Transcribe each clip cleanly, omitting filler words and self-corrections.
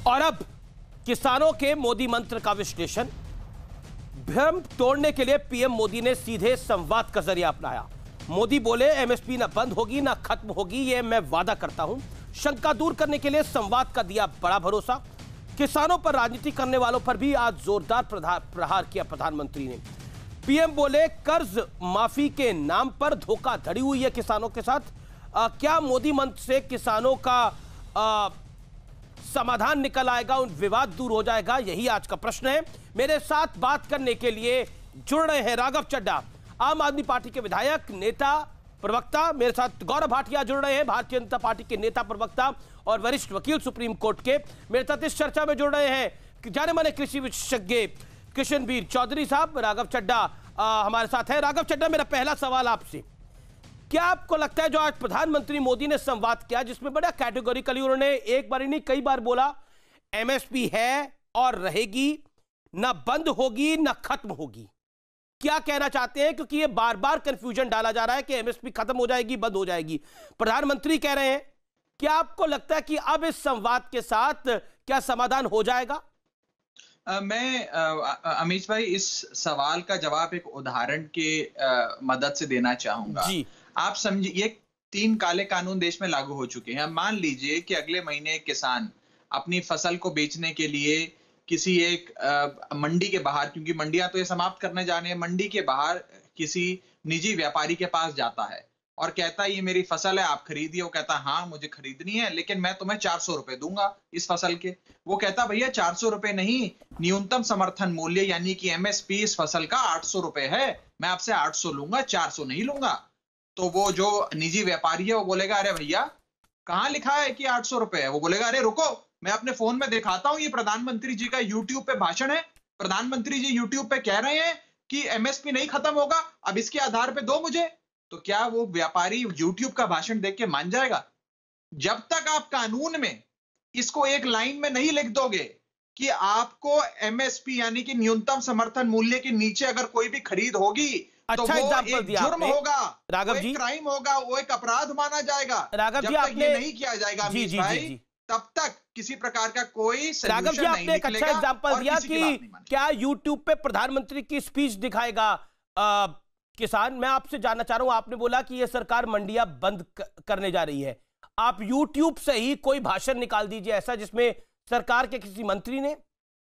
और अब किसानों के मोदी मंत्र का विश्लेषण। भ्रम तोड़ने के लिए पीएम मोदी ने सीधे संवाद का जरिया अपनाया। मोदी बोले, एमएसपी ना बंद होगी ना खत्म होगी, ये मैं वादा करता हूं। शंका दूर करने के लिए संवाद का दिया बड़ा भरोसा। किसानों पर राजनीति करने वालों पर भी आज जोरदार प्रहार किया प्रधानमंत्री ने। पीएम बोले, कर्ज माफी के नाम पर धोखाधड़ी हुई है किसानों के साथ। क्या मोदी मंत्र से किसानों का समाधान निकल आएगा, उन विवाद दूर हो जाएगा? यही आज का प्रश्न है। मेरे साथ बात करने के लिए जुड़ रहे हैं राघव चड्ढा, आम आदमी पार्टी के विधायक, नेता, प्रवक्ता। मेरे साथ गौरव भाटिया जुड़ रहे हैं, भारतीय जनता पार्टी के नेता, प्रवक्ता और वरिष्ठ वकील सुप्रीम कोर्ट के। मेरे साथ इस चर्चा में जुड़ रहे हैं जाने माने कृषि विशेषज्ञ कृष्णवीर चौधरी साहब। राघव चड्ढा हमारे साथ है। राघव चड्ढा, मेरा पहला सवाल आपसे, क्या आपको लगता है जो आज प्रधानमंत्री मोदी ने संवाद किया, जिसमें बड़ा कैटेगोरिकली उन्होंने एक बार ही नहीं कई बार बोला एमएसपी है और रहेगी, ना बंद होगी ना खत्म होगी, क्या कहना चाहते हैं? क्योंकि ये बार बार कंफ्यूजन डाला जा रहा है कि एमएसपी खत्म हो जाएगी, बंद हो जाएगी। प्रधानमंत्री कह रहे हैं, क्या आपको लगता है कि अब इस संवाद के साथ क्या समाधान हो जाएगा? मैं अमीश भाई, इस सवाल का जवाब एक उदाहरण के मदद से देना चाहूंगा जी। आप समझिए, ये 3 काले कानून देश में लागू हो चुके हैं। मान लीजिए कि अगले महीने एक किसान अपनी फसल को बेचने के लिए किसी एक मंडी के बाहर, क्योंकि मंडियां तो ये समाप्त करने जा रहे हैं, मंडी के बाहर किसी निजी व्यापारी के पास जाता है और कहता है ये मेरी फसल है, आप खरीदिए। वो कहता है हाँ मुझे खरीदनी है, लेकिन मैं तुम्हें 400 रुपए दूंगा इस फसल के। वो कहता भैया 400 रुपए नहीं, न्यूनतम समर्थन मूल्य यानी कि एमएसपी इस फसल का 800 रुपए है, मैं आपसे 800 लूंगा, 400 नहीं लूंगा। तो वो जो निजी व्यापारी है वो बोलेगा, अरे भैया कहाँ लिखा है कि 800 रुपए है? वो बोलेगा, अरे रुको, मैं अपने फोन में दिखाता हूँ, ये प्रधानमंत्री जी का यूट्यूब पे भाषण है, प्रधानमंत्री जी यूट्यूब पे कह रहे हैं कि एमएसपी नहीं खत्म होगा, अब इसके आधार पे दो मुझे। तो क्या वो व्यापारी यूट्यूब का भाषण देख के मान जाएगा? जब तक आप कानून में इसको एक लाइन में नहीं लिख दोगे कि आपको एमएसपी यानी कि न्यूनतम समर्थन मूल्य के नीचे अगर कोई भी खरीद होगी तो वो एक जुर्म होगा, राघव जी, क्राइम होगा, वो एक अपराध माना जाएगा। राघव जी, जब तक ये नहीं किया जाएगा अमीश भाई, तब तक किसी प्रकार का कोई राघव जी, आपने एक अच्छा एग्जांपल दिया कि क्या यूट्यूब पे प्रधानमंत्री की स्पीच दिखाएगा किसान। मैं आपसे जानना चाह रहा हूं, आपने बोला कि यह सरकार मंडियां बंद करने जा रही है, आप यूट्यूब से ही कोई भाषण निकाल दीजिए ऐसा जिसमें सरकार के किसी मंत्री ने,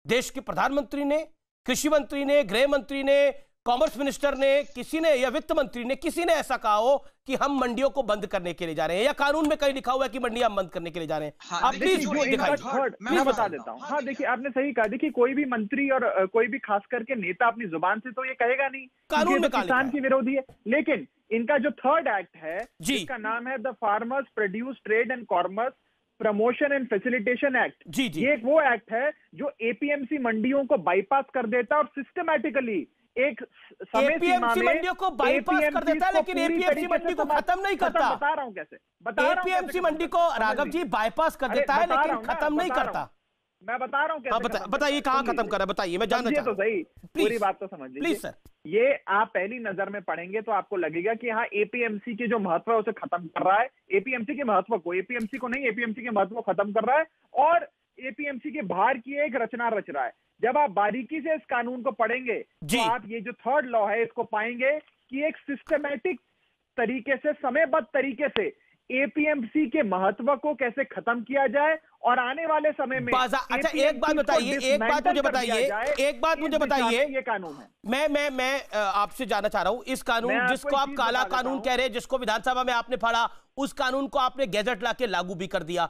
देश के प्रधानमंत्री ने, कृषि मंत्री ने, गृह मंत्री ने, कॉमर्स मिनिस्टर ने, किसी ने, या वित्त मंत्री ने, किसी ने ऐसा कहा हो कि हम मंडियों को बंद करने के लिए जा रहे हैं, या कानून में कहीं लिखा हुआ है कि मंडियां बंद करने के लिए जा रहे हैं। आप प्लीज मैं बता देता हूं। हाँ देखिए, आपने सही कहा। देखिए, कोई भी मंत्री और कोई भी खास करके नेता अपनी जुबान से तो ये कहेगा नहीं, कानून में किसान की विरोधी है। लेकिन इनका जो 3rd एक्ट है, जिसका नाम है the farmers produce trade and commerce promotion and facilitation act, ये एक वो एक्ट है जो एपीएमसी मंडियों को बाईपास कर देता है और सिस्टमैटिकली एक समय सीमा में मंडियों को बाईपास कर देता है, लेकिन एपीएमसी मंडी को खत्म नहीं करता। बता रहा हूं कैसे, एपीएमसी मंडी को राघव जी बाईपास कर देता है लेकिन खत्म नहीं करता। मैं बता रहा हूं कैसे। बताइए कहां खत्म कर रहा है, बताइए, मैं जानना चाहता हूं। तो सही, पूरी बात तो समझ लीजिए प्लीज सर। ये आप पहली नजर में पढ़ेंगे तो आपको लगेगा कि हाँ, एपीएमसी के जो महत्व है उसे खत्म कर रहा है, एपीएमसी के महत्व को, एपीएमसी को नहीं, एपीएमसी के महत्व को खत्म कर रहा है और एपीएमसी के बाहर की एक रचना रच रहा है। जब आप बारीकी से इस कानून को पढ़ेंगे तो आप ये जो 3rd लॉ है इसको पाएंगे कि एक सिस्टमैटिक तरीके से, समयबद्ध तरीके से एपीएमसी के महत्व को कैसे खत्म किया जाए और आने वाले समय में। अच्छा, एक बात बताइए, एक बात मुझे बताइए, ये कानून है। मैं आपसे जानना चाह रहा हूं, इस कानून जिसको आप काला कानून कह रहे हैं, जिसको विधानसभा में आपने फाड़ा, उस कानून को आपने गैजेट लाके लागू भी कर दिया,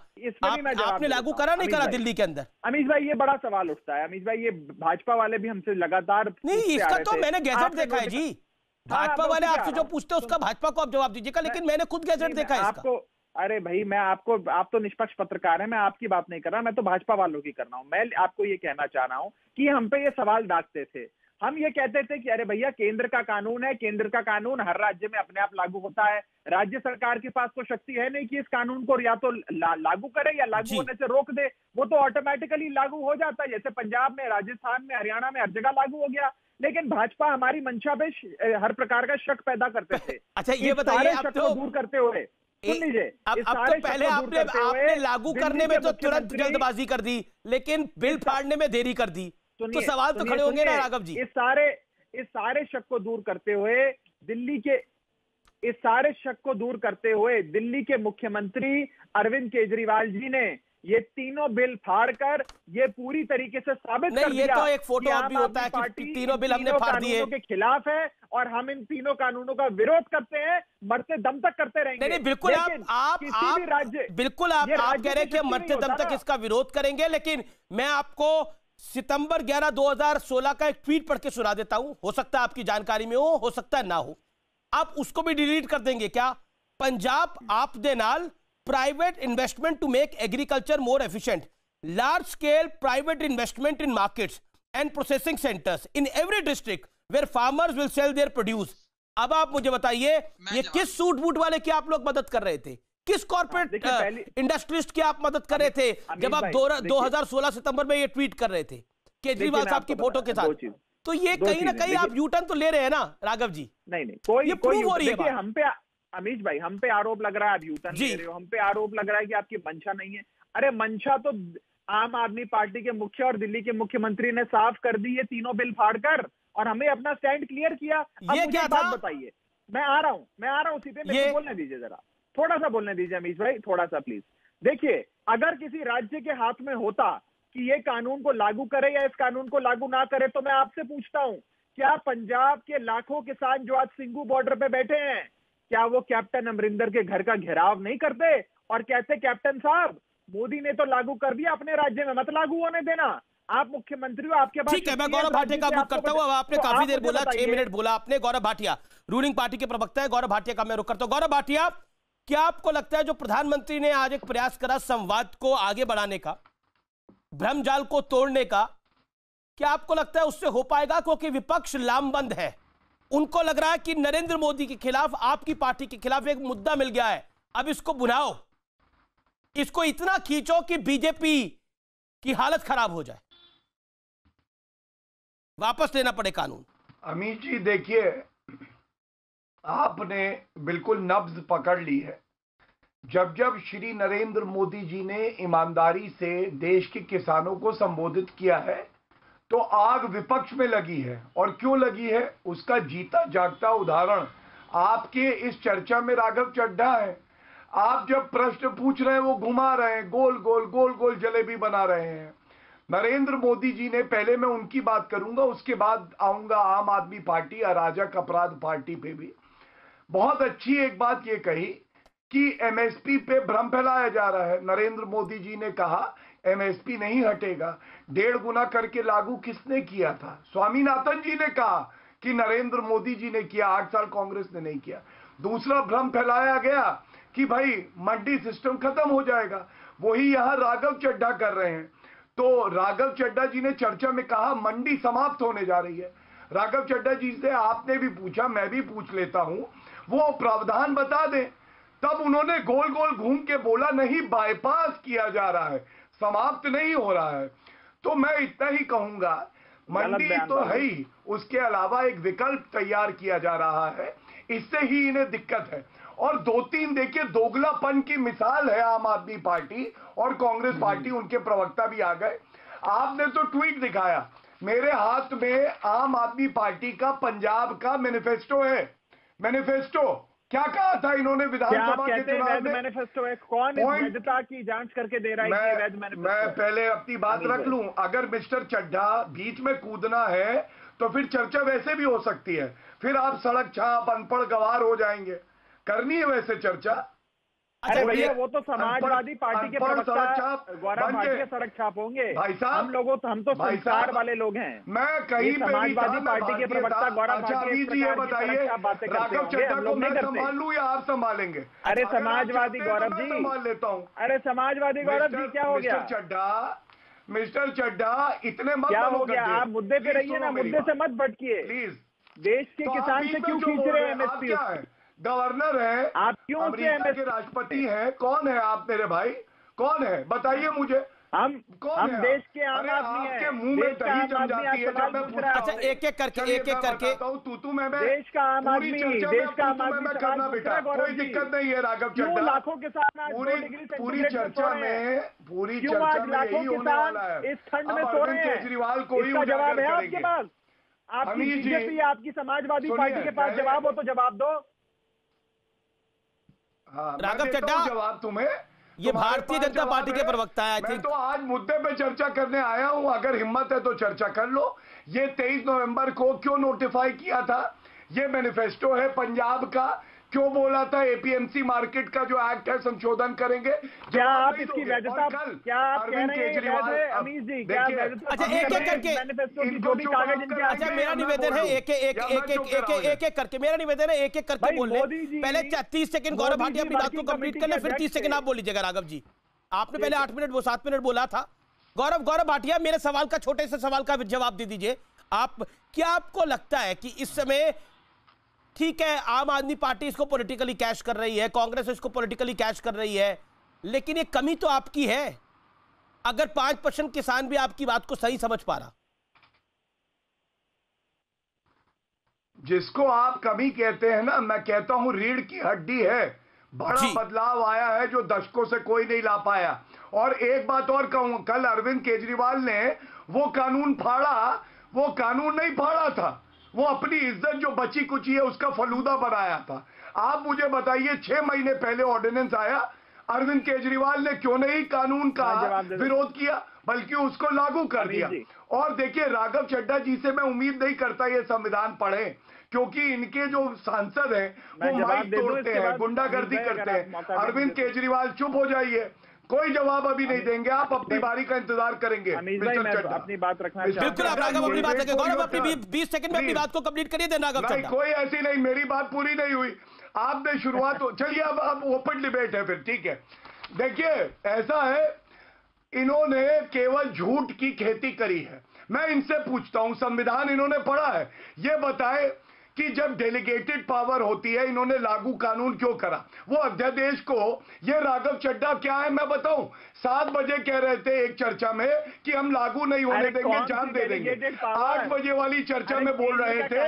आपने लागू करा नहीं करा दिल्ली के अंदर? अमीश भाई, ये बड़ा सवाल उठता है। अमीश भाई, ये भाजपा वाले भी हमसे लगातार नहीं, इसका तो मैंने गैजेट देखा है जी। भाजपा वाले आपसे जो पूछते हैं उसका भाजपा को आप जवाब दीजिएगा, लेकिन मैंने खुद गैजेट देखा है इसका। अरे भाई, आप तो निष्पक्ष पत्रकार हैं, मैं आपकी बात नहीं कर रहा, मैं तो भाजपा वालों की कर रहा हूं। मैं आपको ये कहना चाह रहा हूं कि हम पे ये सवाल दागते थे, हम ये कहते थे कि अरे भैया, केंद्र का कानून है, केंद्र का कानून हर राज्य में अपने आप लागू होता है, राज्य सरकार के पास तो शक्ति है नहीं कि इस कानून को या तो लागू करे या लागू होने से रोक दे, वो तो ऑटोमेटिकली लागू हो जाता है, जैसे पंजाब में, राजस्थान में, हरियाणा में हर जगह लागू हो गया। लेकिन भाजपा हमारी मंशा पे हर प्रकार का शक पैदा करते थे। अच्छा, ये बताइए, शक को दूर करते हुए सुन लीजिए, अब तो पहले आपने लागू करने में तो तुरंत जल्दबाजी कर दी, लेकिन बिल फाड़ने में देरी कर दी, तो सवाल तो खड़े होंगे ना राघव जी। इस सारे शक को दूर करते हुए दिल्ली के मुख्यमंत्री अरविंद केजरीवाल जी ने ये तीनों बिल फाड़कर ये पूरी तरीके से साबित कर दिया। ये तो एक फोटो ऑप भी होता है कि तीनों बिल हमने फाड़ दिए के खिलाफ है और हम इन तीनों कानूनों का विरोध करते हैं, मरते दम तक करते रहेंगे। नहीं, बिल्कुल आप बिल्कुल आप कह रहे हैं कि मरते दम तक इसका विरोध करेंगे, लेकिन मैं आपको सितंबर 11, 2016 का एक ट्वीट पढ़ के सुना देता हूं, हो सकता है आपकी जानकारी में हो सकता है ना हो। आप उसको भी डिलीट कर देंगे क्या? पंजाब आप दे नाल private investment to make agriculture more efficient, large scale private investment in markets and processing centres in every district where farmers will sell their produce. अब आप मुझे बताइए, ये किस सूट बूट वाले की आप लोग मदद कर रहे थे? किस कॉर्पोरेट इंडस्ट्रिस्ट की आप मदद कर रहे थे जब आप 2016 सितंबर में ये ट्वीट कर रहे थे केजरीवाल साहब की फोटो के साथ? तो ये कहीं ना कहीं आप यूटर्न तो ले रहे हैं ना राघव जी? नहीं, कोई प्रूव हो रही है। हम पे अमीश भाई, हम पे आरोप लग रहा है आप यूटर्न ले रहे हो, हम पे आरोप लग रहा है कि आपकी मंशा नहीं है। अरे मंशा तो आम आदमी पार्टी के मुख्य और दिल्ली के मुख्यमंत्री ने साफ कर दी, ये तीनों बिल फाड़कर, और हमें अपना स्टैंड क्लियर किया। ये क्या बात बताइए, मैं आ रहा हूं उसी पे, मेरे को बोलने दीजिए, जरा थोड़ा सा बोलने दीजिए अमीश भाई, थोड़ा सा प्लीज। देखिए, अगर किसी राज्य के हाथ में होता कि ये कानून को लागू करे या इस कानून को लागू ना करे, तो मैं आपसे पूछता हूं, क्या पंजाब के लाखों किसान जो आज सिंघू बॉर्डर पे बैठे हैं, क्या वो कैप्टन अमरिंदर के घर का घेराव नहीं करते और कहते कैप्टन साहब मोदी ने तो लागू कर दिया, अपने राज्य में मत लागू होने देना, आप मुख्यमंत्री हो, आपके पास। ठीक है, मैं गौरव भाटिया का रुख करता हूं। अब आपने काफी देर बोला, 6 मिनट बोला आपने। गौरव भाटिया रूलिंग पार्टी के प्रवक्ता है, गौरव भाटिया का मैं रुख करता हूं। गौरव भाटिया, क्या आपको लगता है जो प्रधानमंत्री ने आज एक प्रयास करा संवाद को आगे बढ़ाने का, भ्रमजाल को तोड़ने का, क्या आपको लगता है उससे हो पाएगा? क्योंकि विपक्ष लामबंद है, उनको लग रहा है कि नरेंद्र मोदी के खिलाफ, आपकी पार्टी के खिलाफ एक मुद्दा मिल गया है, अब इसको बुलाओ, इसको इतना खींचो कि बीजेपी की हालत खराब हो जाए, वापस लेना पड़े कानून। अमित जी देखिए, आपने बिल्कुल नब्ज पकड़ ली है। जब श्री नरेंद्र मोदी जी ने ईमानदारी से देश के किसानों को संबोधित किया है, तो आग विपक्ष में लगी है। और क्यों लगी है, उसका जीता जागता उदाहरण आपके इस चर्चा में राघव चड्ढा है। आप जब प्रश्न पूछ रहे हैं वो घुमा रहे हैं, गोल गोल जलेबी बना रहे हैं। नरेंद्र मोदी जी ने, पहले मैं उनकी बात करूंगा, उसके बाद आऊंगा आम आदमी पार्टी, अराजक अपराध पार्टी पे भी। बहुत अच्छी एक बात ये कही कि एमएसपी पे भ्रम फैलाया जा रहा है। नरेंद्र मोदी जी ने कहा एमएसपी नहीं हटेगा, 1.5 गुना करके लागू किसने किया था? स्वामीनाथन जी ने कहा कि नरेंद्र मोदी जी ने किया, 8 साल कांग्रेस ने नहीं किया। दूसरा भ्रम फैलाया गया कि भाई मंडी सिस्टम खत्म हो जाएगा, वही यहां राघव चड्ढा कर रहे हैं। तो राघव चड्ढा जी ने चर्चा में कहा मंडी समाप्त होने जा रही है। राघव चड्ढा जी से आपने भी पूछा, मैं भी पूछ लेता हूं, वो प्रावधान बता दें। तब उन्होंने गोल गोल घूम के बोला नहीं, बाईपास किया जा रहा है, समाप्त नहीं हो रहा है। तो मैं इतना ही कहूंगा, मंडी तो है ही, उसके अलावा एक विकल्प तैयार किया जा रहा है, इससे ही इन्हें दिक्कत है। और 2-3 देखिए दोगलापन की मिसाल है आम आदमी पार्टी और कांग्रेस पार्टी, उनके प्रवक्ता भी आ गए। आपने तो ट्वीट दिखाया, मेरे हाथ में आम आदमी पार्टी का पंजाब का मैनिफेस्टो है। मैनिफेस्टो क्या कहा था इन्होंने विधानसभा के चुनाव में? मैनिफेस्टो है, कौन वैधता की जांच करके दे रहा है? मैं पहले अपनी बात रख लूं। अगर मिस्टर चड्ढा बीच में कूदना है तो फिर चर्चा वैसे भी हो सकती है, फिर आप सड़क छाप अनपढ़ गवार हो जाएंगे। करनी है वैसे चर्चा। अरे भैया, वो तो समाजवादी पार्टी के प्रवक्ता गौरव भाटिया सड़क छाप होंगे। भाई साहब, हम तो संस्कार वाले लोग हैं। मैं कहीं पे समाजवादी पार्टी के प्रवक्ता गौरव भाटिया, ये बताइए, राघव चड्ढा को मैं संभाल लूं या आप संभालेंगे? अरे समाजवादी गौरव जी, संभाल लेता हूँ। अरे समाजवादी गौरव जी, क्या हो गया? मिस्टर चड्ढा इतने मत, क्या हो गया? आप मुद्दे पे रहिए ना, मुद्दे से मत भटकिए प्लीज। देश के किसान से क्यों खींच रहे हैं एमएसपी? गवर्नर है आप, क्यों अमेरिका के राष्ट्रपति हैं? कौन है आप मेरे भाई? कौन है बताइए मुझे। हम देश के आम आदमी हैं। मुंह में दही जम जाती है जब मैं पूछता हूं। अच्छा एक एक करके तू मैं देश का आम आदमी, देश का आम आदमी करना बेटा, कोई दिक्कत नहीं है राघव चड्ढा। लाखों किसान पूरी चर्चा में यही होने वाला है। इस ठंड में सो रहे हैं, केजरीवाल को ही जवाब है आपके पास? आपकी बीजेपी, आपकी समाजवादी पार्टी के पास जवाब हो तो जवाब दो। राघव चड्ढा, जवाब तुम्हें, ये भारतीय जनता पार्टी के प्रवक्ता है। मैं तो आज मुद्दे पे चर्चा करने आया हूं, अगर हिम्मत है तो चर्चा कर लो। ये 23 नवंबर को क्यों नोटिफाई किया था? ये मैनिफेस्टो है पंजाब का। क्यों बोला था एपीएमसी मार्केट का जो एक्ट है संशोधन करेंगे? क्या आप इसकी वैधता, क्या आप कह रहे हैं अमीश जी, क्या अच्छा एक एक करके, अच्छा मेरा निवेदन है एक एक करके, मेरा निवेदन है एक एक करके बोल ले। पहले 30 सेकंड गौरव भाटिया अपनी बात को कंप्लीट कर ले, फिर 30 सेकंड आप बोल लीजिएगा। राघव जी, आपने पहले 8 मिनट 7 मिनट बोला था। गौरव भाटिया, मेरे सवाल का, छोटे से सवाल का जवाब दे दीजिए आप। क्या आपको लगता है कि इस समय, ठीक है आम आदमी पार्टी इसको पॉलिटिकली कैश कर रही है, कांग्रेस इसको पॉलिटिकली कैश कर रही है, लेकिन ये कमी तो आपकी है अगर 5% किसान भी आपकी बात को सही समझ पा रहा? जिसको आप कमी कहते हैं ना, मैं कहता हूं रीढ़ की हड्डी है। बड़ा बदलाव आया है जो दशकों से कोई नहीं ला पाया। और एक बात और कहूं, कल अरविंद केजरीवाल ने वो कानून फाड़ा, वो कानून नहीं फाड़ा था, वो अपनी इज्जत जो बची कुची है उसका फलूदा बनाया था। आप मुझे बताइए 6 महीने पहले ऑर्डिनेंस आया, अरविंद केजरीवाल ने क्यों नहीं कानून का विरोध किया, बल्कि उसको लागू कर दिया। और देखिए राघव चड्ढा जी से मैं उम्मीद नहीं करता ये संविधान पढ़े, क्योंकि इनके जो सांसद हैं वो माइक तोड़ते हैं, गुंडागर्दी करते हैं। अरविंद केजरीवाल चुप हो जाइए, कोई जवाब अभी नहीं देंगे, आप अपनी बारी का इंतजार करेंगे। अपनी बात रखना, बिल्कुल आप राघव अपनी बात रखें। गौरव अपनी 20 सेकंड में अपनी बात को कंप्लीट करिए, देना राघव चड्ढा। कोई ऐसी नहीं, मेरी बात पूरी नहीं हुई, आपने शुरुआत चलिए अब ओपन डिबेट है फिर, ठीक है। देखिए ऐसा है, इन्होंने केवल झूठ की खेती करी है। मैं इनसे पूछता हूं, संविधान इन्होंने पढ़ा है, ये बताए कि जब डेलीगेटेड पावर होती है इन्होंने लागू कानून क्यों करा? वो अध्यादेश को, ये राघव चड्ढा क्या है मैं बताऊं, 7 बजे कह रहे थे एक चर्चा में कि हम लागू नहीं होने देंगे, जान दे देंगे। 8 बजे वाली चर्चा में बोल रहे थे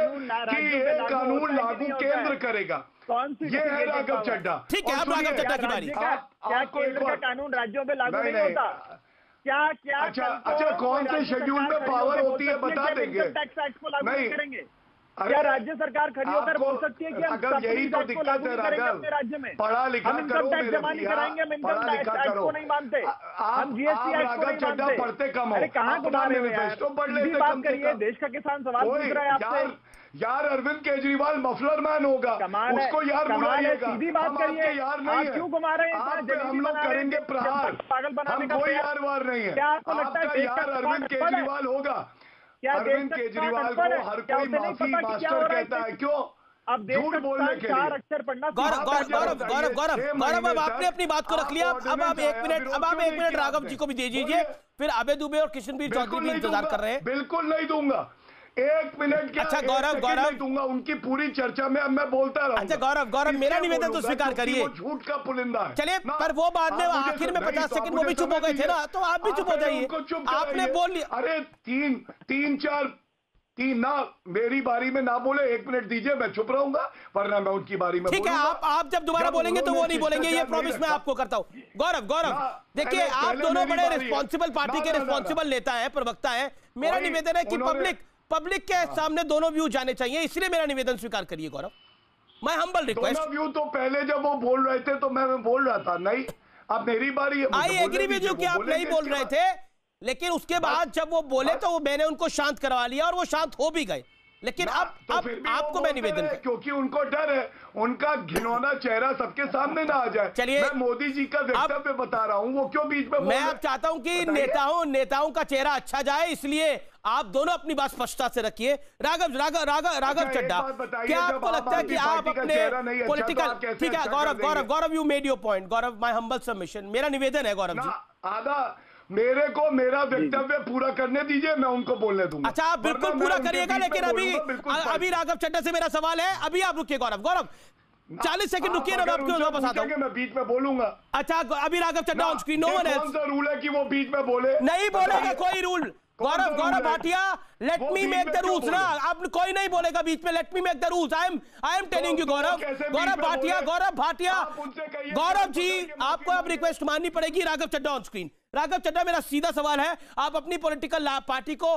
कि ये कानून लागू केंद्र करेगा। ये है राघव चड्ढा। ठीक है, अब राघव चड्ढा की बारी। क्या केंद्र का कानून राज्यों में लागू नहीं होता? क्या अच्छा कौन से शेड्यूल में पावर होती है बता देंगे? टैक्स एक्ट को लागू करेंगे? क्या राज्य सरकार खड़ी होकर बोल सकती है कि हम अगर यही तो दिक्कत है राघव, राज्य में पढ़ा लिखा हम इनकम टैक्स जमा नहीं कराएंगे, हम इनकम टैक्स एक्ट को नहीं मानते, हम जीएसटी एक्ट को नहीं मानते। पढ़ते कम हो, अरे कहाँ घुमा रहे हो यार, सीधी बात करिए, देश का किसान सवाल पूछ रहा है आपसे। यार अरविंद केजरीवाल मफलर मैन होगा, उसको यार बुलाइएगा। सीधी बात करिए, यार नहीं है, क्यों घुमा रहे हैं? हम लोग करेंगे प्रहार, पागल बनाने का कोई यार वार नहीं है। क्या आपको लगता है यार अरविंद केजरीवाल होगा? अरविंद केजरीवाल को हर कोई माफी मास्टर कहता है, क्यों? अब झूठ बोलने के लिए। अक्षर पढ़ना। गौरव अब आपने अपनी बात को रख लिया, अब आप 1 मिनट राघव जी को भी दे दीजिए, फिर आबे दुबे और किशनवीर चौधरी भी इंतजार कर रहे हैं। बिल्कुल नहीं दूंगा, 1 मिनट क्या? अच्छा गौरव दूंगा, उनकी पूरी चर्चा में अब मैं बोलता रहूंगा। अच्छा गौरव मेरा निवेदन तो स्वीकार करिए, झूठ का पुलिंदा है। चलिए, पर वो बाद में आखिर में 50 सेकंड वो भी चुप हो गए थे ना, तो आप भी चुप हो जाइए। आपने बोल लिया। अरे 3 ना, मेरी बारी में ना बोले, 1 मिनट दीजिए, मैं चुप रहूंगा, वरना मैं उनकी बारी में। ठीक है, आप जब दोबारा बोलेंगे तो वो नहीं बोलेंगे, ये प्रॉमिस मैं आपको करता हूं। गौरव देखिए, आप दोनों बड़े रिस्पॉन्सिबल पार्टी के रिस्पॉन्सिबल नेता है, प्रवक्ता है। मेरा निवेदन है कि पब्लिक के सामने दोनों व्यू जाने चाहिए, इसलिए मेरा निवेदन स्वीकार करिए गौरव। मैं हम्बल रिक्वेस्ट। दोनों व्यू तो पहले जब वो बोल रहे थे तो मैं बोल रहा था, नहीं अब मेरी बारी है। आई एग्री विद यू कि आप नहीं बोल रहे थे, लेकिन उसके बाद जब वो बोले तो मैंने उनको शांत करवा लिया और वो शांत हो भी गए। लेकिन अब आपको मैं निवेदन, क्योंकि उनको डर है, उनका घिनौना चेहरा सबके सामने ना आ जाए। चलिए, मैं मोदी जी का वक्तव्य बता रहा हूं, वो क्यों बीच में? मैं अब चाहता हूं कि नेताओं का चेहरा अच्छा जाए, इसलिए आप दोनों अपनी बात स्पष्टता से रखिए। राघव चड्ढा, क्या आपको लगता है कि आप अपने पॉलिटिकल, ठीक है Gaurav you made your point. Gaurav, my humble submission, मेरा निवेदन है गौरव जी, आधा मेरे को मेरा वक्तव्य पूरा करने दीजिए, मैं उनको बोलने दूंगा। अच्छा आप बिल्कुल पूरा करिएगा, लेकिन अभी राघव चड्ढा से मेरा सवाल है, अभी आप रुकिए गौरव। 40 सेकंड रुकिए ना, मैं आपको वापस आता हूं। मैं बीच में बोलूंगा। अच्छा, अभी Raghav Chadha on screen, no one else. कौन सा रूल है कि वो बीच में बोले? नहीं बोलेगा कोई rule. Gaurav Bhatia, let me make the rules ना। आप कोई नहीं बोलेगा बीच में, let me make the rules. I am telling you Gaurav Bhatia, Gaurav ji, आपको अब रिक्वेस्ट माननी पड़ेगी। Raghav Chadha on screen. राघव चड्ढा, मेरा सीधा सवाल है, आप अपनी पॉलिटिकल पार्टी को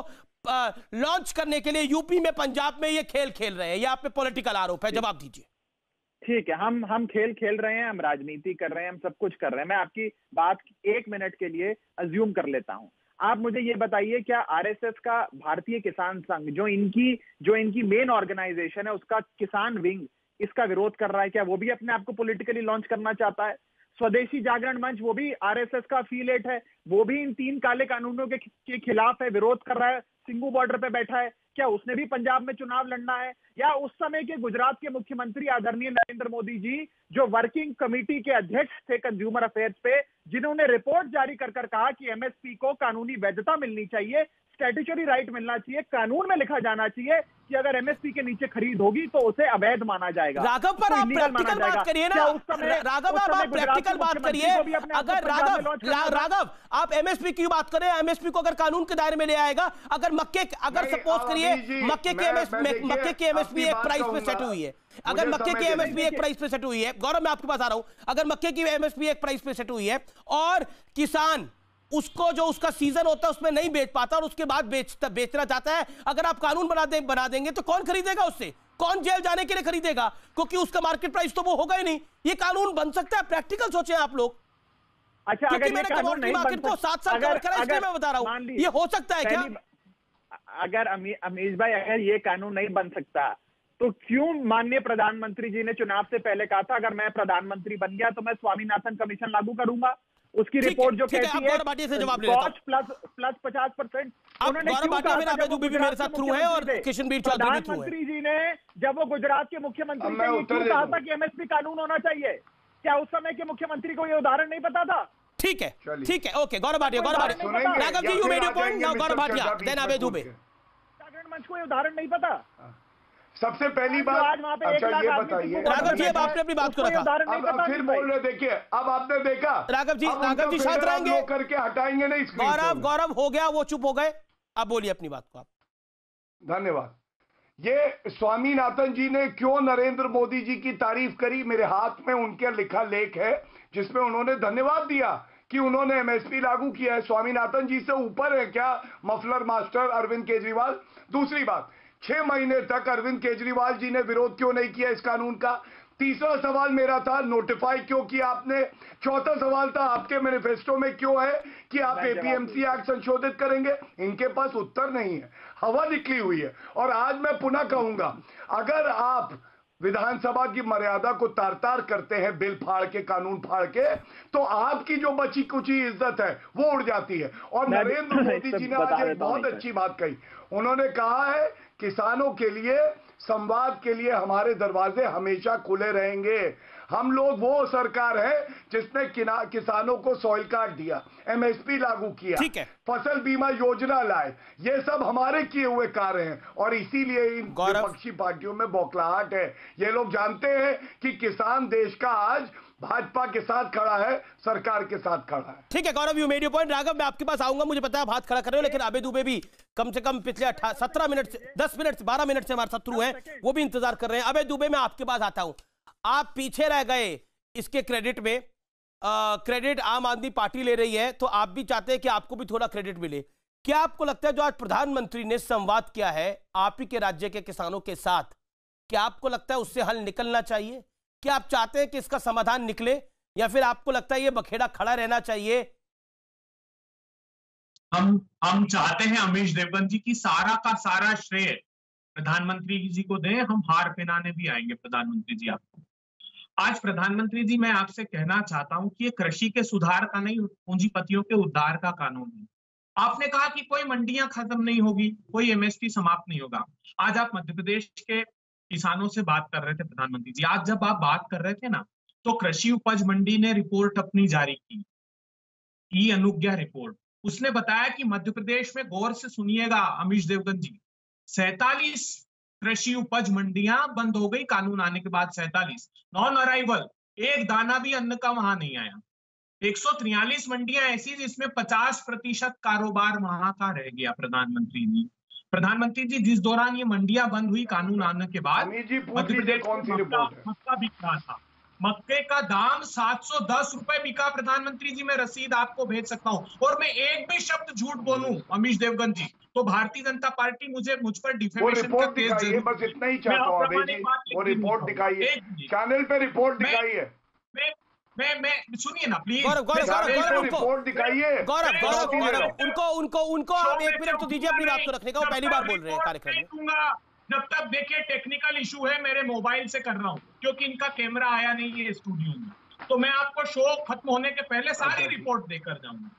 लॉन्च करने के लिए यूपी में, पंजाब में ये खेल खेल रहे हैं, ये आप पे पॉलिटिकल आरोप है, जवाब दीजिए। ठीक है, हम खेल खेल रहे हैं, हम राजनीति कर रहे हैं, हम सब कुछ कर रहे हैं। मैं आपकी बात 1 मिनट के लिए अज्यूम कर लेता हूं। आप मुझे ये बताइए, क्या आरएसएस का भारतीय किसान संघ, जो इनकी मेन ऑर्गेनाइजेशन है, उसका किसान विंग इसका विरोध कर रहा है? क्या वो भी अपने आप को पॉलिटिकली लॉन्च करना चाहता है? स्वदेशी जागरण मंच, वो भी आरएसएस का अफिलिएट है, वो भी इन 3 काले कानूनों के खिलाफ है, विरोध कर रहा है, सिंघू बॉर्डर पे बैठा है। क्या उसने भी पंजाब में चुनाव लड़ना है? या उस समय के गुजरात के मुख्यमंत्री आदरणीय नरेंद्र मोदी जी, जो वर्किंग कमेटी के अध्यक्ष थे कंज्यूमर अफेयर्स पे, जिन्होंने रिपोर्ट जारी कर कहा कि एमएसपी को कानूनी वैधता मिलनी चाहिए, स्टैट्यूटरी राइट मिलना चाहिए, कानून में लिखा जाना चाहिए कि अगर एमएसपी के नीचे खरीद होगी तो उसे अवैध माना जाएगा। राघव, पर आप प्रैक्टिकल बात करिए ना। राघव, आप प्रैक्टिकल बात करिए। अगर राघव आप एमएसपी की बात करें, एमएसपी को अगर कानून के दायरे में ले आएगा, अगर सपोज करिए मक्के की एमएसपी एक प्राइस पे सेट हुई है, अगर मक्के की एमएसपी एक प्राइस पे सेट हुई है, गौरव मैं आपके पास आ रहा हूं, अगर मक्के की एमएसपी एक प्राइस पे सेट हुई है और किसान उसको, जो उसका सीजन होता है उसमें नहीं बेच पाता और उसके बाद बेचना चाहता है, अगर आप कानून बना देंगे तो कौन खरीदेगा उससे? कौन जेल जाने के लिए खरीदेगा? क्योंकि उसका मार्केट प्राइस तो वो होगा ही नहीं। ये कानून बन सकता है? प्रैक्टिकल सोचे आप लोग। अच्छा, क्योंकि मैंने कमोडिटी मार्केट को 7 साल कवर करा, इसलिए मैं बता रहा हूं, ये हो सकता है क्या? अगर अमीश भाई, अगर ये कानून नहीं बन सकता तो क्यों माननीय प्रधानमंत्री जी ने चुनाव से पहले कहा था, अगर मैं प्रधानमंत्री बन गया तो मैं स्वामीनाथन कमीशन लागू करूंगा? उसकी रिपोर्ट जो कहती है कॉस्ट प्लस 50%। प्रधानमंत्री जी ने, जब वो गुजरात के मुख्यमंत्री थे, ये क्यों कहा था कि एमएसपी कानून होना चाहिए? क्या उस समय के मुख्यमंत्री को ये उदाहरण नहीं पता था? ठीक है, okay. Gaurav Bhatia, Raghav ji, you made your point. Now Gaurav Bhatia, then Abhay Dubey. Jagran Manch को ये उदाहरण नहीं पता? सबसे पहली बात, अच्छा ये बताइए राघव जी, अब आपने अपनी बात को रखा, अब फिर बोल रहे, देखिए अब आपने देखा। राघव जी शांत रहेंगे, करके हटाएंगे नहीं। गौरव हो गया, वो चुप हो गए, अब बोलिए अपनी बात को आप। धन्यवाद। ये स्वामीनाथन जी ने क्यों नरेंद्र मोदी जी की तारीफ करी? मेरे हाथ में उनके लिखा लेख है जिसमें उन्होंने धन्यवाद दिया कि उन्होंने एमएसपी लागू किया है। स्वामीनाथन जी से ऊपर है क्या मफलर मास्टर अरविंद केजरीवाल? दूसरी बात, 6 महीने तक अरविंद केजरीवाल जी ने विरोध क्यों नहीं किया इस कानून का? तीसरा सवाल मेरा था, नोटिफाई क्यों किया आपने? चौथा सवाल था, आपके मैनिफेस्टो में क्यों है कि आप एपीएमसी एक्ट संशोधित करेंगे? इनके पास उत्तर नहीं है, हवा निकली हुई है। और आज मैं पुनः कहूंगा, अगर आप विधानसभा की मर्यादा को तार तार करते हैं, बिल फाड़ के, कानून फाड़ के, तो आपकी जो बची कुची इज्जत है वो उड़ जाती है। और नरेंद्र मोदी जी ने आज एक बहुत अच्छी बात कही। उन्होंने कहा है किसानों के लिए, संवाद के लिए हमारे दरवाजे हमेशा खुले रहेंगे। हम लोग वो सरकार है जिसने किसानों को सॉइल कार्ड दिया, एमएसपी लागू किया, फसल बीमा योजना लाए, ये सब हमारे किए हुए कार्य हैं। और इसीलिए इन विपक्षी पार्टियों में बौखलाहट है। ये लोग जानते हैं कि किसान देश का आज भाजपा के साथ खड़ा है, सरकार के साथ खड़ा है। ठीक है Gaurav, you made your point. Raghav, मैं आपके पास आऊंगा, मुझे पता है आप हाथ खड़ा कर रहे हो, लेकिन अभय दुबे भी कम से कम पिछले 17 मिनट से 10 मिनट से 12 मिनट से हमारे शत्रु हैं, वो भी इंतजार कर रहे हैं। अभय दुबे, मैं आपके पास आता हूं। आप पीछे रह गए इसके क्रेडिट में, क्रेडिट आम आदमी पार्टी ले रही है, तो आप भी चाहते हैं कि आपको भी थोड़ा क्रेडिट मिले। क्या आपको लगता है जो आज प्रधानमंत्री ने संवाद किया है आप ही के राज्य के किसानों के साथ, क्या आपको लगता है उससे हल निकलना चाहिए? क्या आप चाहते हैं कि इसका समाधान निकले, या फिर आपको लगता है ये बखेड़ा खड़ा रहना चाहिए? हम चाहते हैं अमीश देवगन जी की सारा का सारा श्रेय प्रधानमंत्री जी को दें। हम हार पहनाने भी आएंगे प्रधानमंत्री जी आपको। आज प्रधानमंत्री जी, मैं आपसे कहना चाहता हूं कि ये कृषि के सुधार का नहीं, पूंजीपतियों के उद्धार का कानून है। आपने कहा कि कोई मंडियां खत्म नहीं होगी, कोई एमएसपी समाप्त नहीं होगा। आज आप मध्य प्रदेश के किसानों से बात कर रहे थे प्रधानमंत्री जी, आज जब आप बात कर रहे थे ना, तो कृषि उपज मंडी ने रिपोर्ट अपनी जारी की, ई अनुज्ञा रिपोर्ट। उसने बताया कि मध्य प्रदेश में, गौर से सुनिएगा अमीश देवगन जी, 47 कृषि उपज मंडियां बंद हो गई कानून आने के बाद। 47 नॉन अराइवल, एक दाना भी अन्न का वहां नहीं आया। 143 मंडियां ऐसी जिसमें 50% कारोबार वहां का रह गया। प्रधानमंत्री जी जिस दौरान ये मंडियां बंद हुई कानून आने के बाद, मध्य प्रदेश में मक्का बिक रहा था। मक्के का दाम 710 रुपए बिका। प्रधानमंत्री जी मैं रसीद आपको भेज सकता हूं। और मैं एक भी शब्द झूठ बोलूं अमीश देवगन जी तो भारतीय जनता पार्टी मुझ पर डिफेमेशन का केस जरूर, बस इतना ही चाहता हूं। वो रिपोर्ट दिखाइए, चैनल पे रिपोर्ट दिखाइए। मैं सुनिए ना प्लीज। रिपोर्ट दिखाइए। गौरव उनको आप 1 मिनट तो दीजिए अपनी बात को रखने का। वो पहली बार बोल रहे हैं कार्यक्रम में। जब तक देखिए टेक्निकल इशू है, मेरे मोबाइल से कर रहा हूं क्योंकि इनका कैमरा आया नहीं है स्टूडियो में, तो मैं आपको शो खत्म होने के पहले सारी रिपोर्ट देकर जाऊंगा।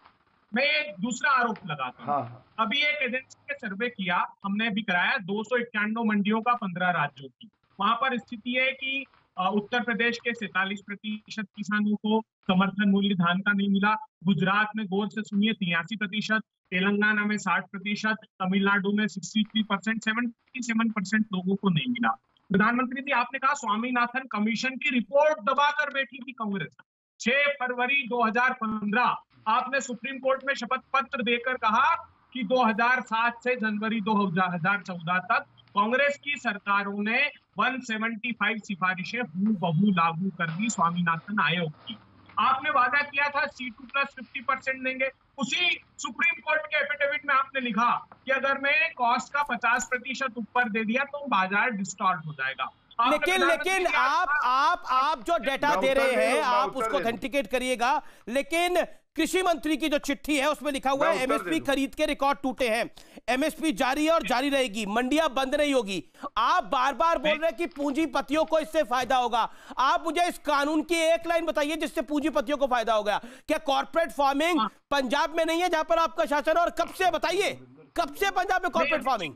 मैं एक दूसरा आरोप लगाता हूं। अभी एक एजेंसी ने सर्वे किया, हमने भी कराया 291 मंडियों का 15 राज्यों की। वहां पर स्थिति है कि उत्तर प्रदेश के 47% किसानों को समर्थन मूल्य धान का नहीं मिला। गुजरात में गौर से सुनिए 83%, तेलंगाना में 60%, तमिलनाडु में 63%, 77% लोगों को नहीं मिला। प्रधानमंत्री जी आपने कहा स्वामीनाथन कमीशन की रिपोर्ट दबाकर बैठी थी कांग्रेस। 6 फरवरी 2015 आपने सुप्रीम कोर्ट में शपथ पत्र देकर कहा कि 2007 से जनवरी 2014 तक कांग्रेस की सरकारों ने 175 सिफारिशें हूबहू लागू कर दी स्वामीनाथन आयोग की। आपने वादा किया था C2 प्लस 50% देंगे। उसी सुप्रीम कोर्ट के एफिडेविट में आपने लिखा कि अगर मैं कॉस्ट का 50% ऊपर दे दिया तो बाजार डिस्टॉर्ट हो जाएगा। लेकिन आप जो डेटा दे रहे हैं आप उसको ऑथेंटिकेट करिएगा। लेकिन कृषि मंत्री की जो चिट्ठी है उसमें लिखा हुआ है एमएसपी खरीद के रिकॉर्ड टूटे हैं, एमएसपी जारी है और जारी रहेगी, मंडियां बंद नहीं होगी। आप बार बार बोल रहे हैं कि पूंजीपतियों को इससे फायदा होगा। आप मुझे इस कानून की एक लाइन बताइए जिससे पूंजीपतियों को फायदा होगा। क्या कॉर्पोरेट फार्मिंग पंजाब में नहीं है जहां पर आपका शासन, और कब से बताइए, कब से पंजाब में कॉर्पोरेट फार्मिंग?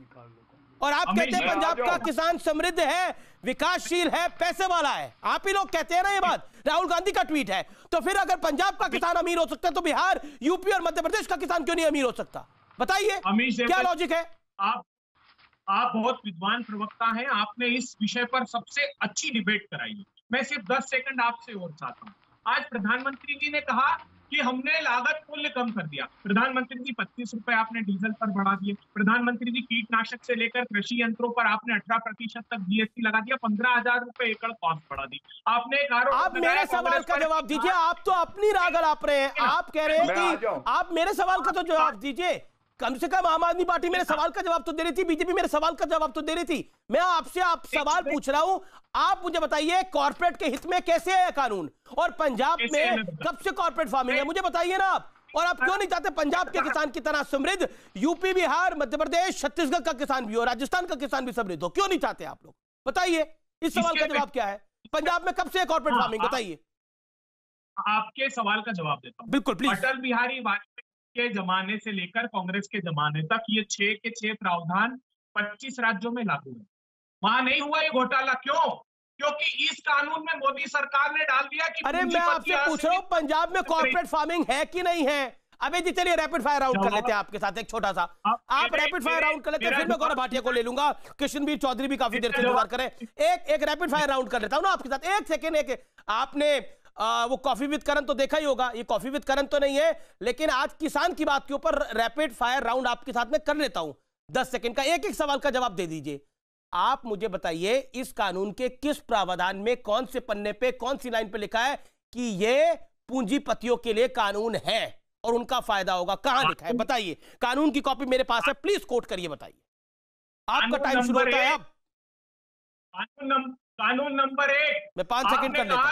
और आप कहते हैं पंजाब का किसान समृद्ध है, विकासशील है, पैसे वाला है। आप ही लोग कहते हैं ना ये बात, राहुल गांधी का ट्वीट है। तो फिर अगर पंजाब का किसान अमीर हो सकता है तो बिहार, यूपी और मध्य प्रदेश का किसान क्यों नहीं अमीर हो सकता? बताइए क्या लॉजिक है? आप बहुत विद्वान प्रवक्ता हैं, आपने इस विषय पर सबसे अच्छी डिबेट कराई। मैं सिर्फ 10 सेकंड आपसे और चाहता हूं। आज प्रधानमंत्री जी ने कहा कि हमने लागत मूल्य कम कर दिया। प्रधानमंत्री जी 25 रुपए आपने डीजल पर बढ़ा दिए। प्रधानमंत्री जी कीटनाशक से लेकर कृषि यंत्रों पर आपने 18% तक जीएसटी लगा दिया। 15,000 रुपए एकड़ कॉस्ट बढ़ा दी। आपने एक आरोप, आप मेरे सवाल का जवाब दीजिए। आप तो अपनी राग अलाप रहे हैं। आप कह रहे हैं कि आप मेरे सवाल का तो जवाब दीजिए। कम से कम आम आदमी पार्टी मेरे सवाल का जवाब तो दे रही थी, बीजेपी मेरे सवाल का जवाब तो दे रही थी। मैं आपसे सवाल पूछ रहा हूं, आप मुझे बताइए कॉर्पोरेट के हित में कैसे है कानून, और पंजाब में कब से कॉर्पोरेट फार्मिंग है मुझे बताइए ना आप। और आप क्यों नहीं चाहते पंजाब के किसान की तरह समृद्ध यूपी, बिहार, मध्य प्रदेश, छत्तीसगढ़ का किसान भी हो, राजस्थान का किसान भी समृद्ध हो? क्यों नहीं चाहते आप लोग? बताइए इस सवाल का जवाब क्या है। पंजाब में कब से कॉर्पोरेट फार्मिंग बताइए। आपके सवाल का जवाब देता हूं। बिल्कुल प्लीज। अटल बिहारी वाजपेयी के जमाने से लेकर कांग्रेस के जमाने तक ये 6 के 6 प्रावधान 25 राज्यों में लागू है। वहां नहीं हुआ ये घोटाला। क्यों? क्योंकि इस कानून में मोदी सरकार ने डाल दिया कि अरे मैं आपसे पूछ रहा हूं पंजाब में कॉर्पोरेट फार्मिंग है कि नहीं है? अबे जी चलिए रैपिड फायर राउंड कर लेते हैं आपके साथ एक छोटा सा। आप रैपिड फायर राउंड कर लेते हैं, फिर मैं गौरव भाटिया को ले लूंगा। कृष्णवीर चौधरी भी काफी देर से इंतजार कर रहे हैं। एक रैपिड फायर राउंड कर लेता हूं ना आपके साथ। एक सेकेंड। आपने वो कॉफी विद करण तो देखा ही होगा। ये कॉफी विद करण तो नहीं है, लेकिन आज किसान की बात के ऊपर रैपिड फायर राउंड आपके साथ में कर लेता हूं। 10 सेकंड का एक सवाल का जवाब दे दीजिए। आप मुझे बताइए इस कानून के किस प्रावधान में, कौन से पन्ने पे, कौन सी लाइन पे लिखा है कि ये पूंजीपतियों के लिए कानून है और उनका फायदा होगा? कहां लिखा है बताइए। कानून की कॉपी मेरे पास है, प्लीज कोट करिए, बताइए। आपका टाइम शुरू होता है अब। कानून नंबर 1 मैं 5 सेकंड कर लेता हूं।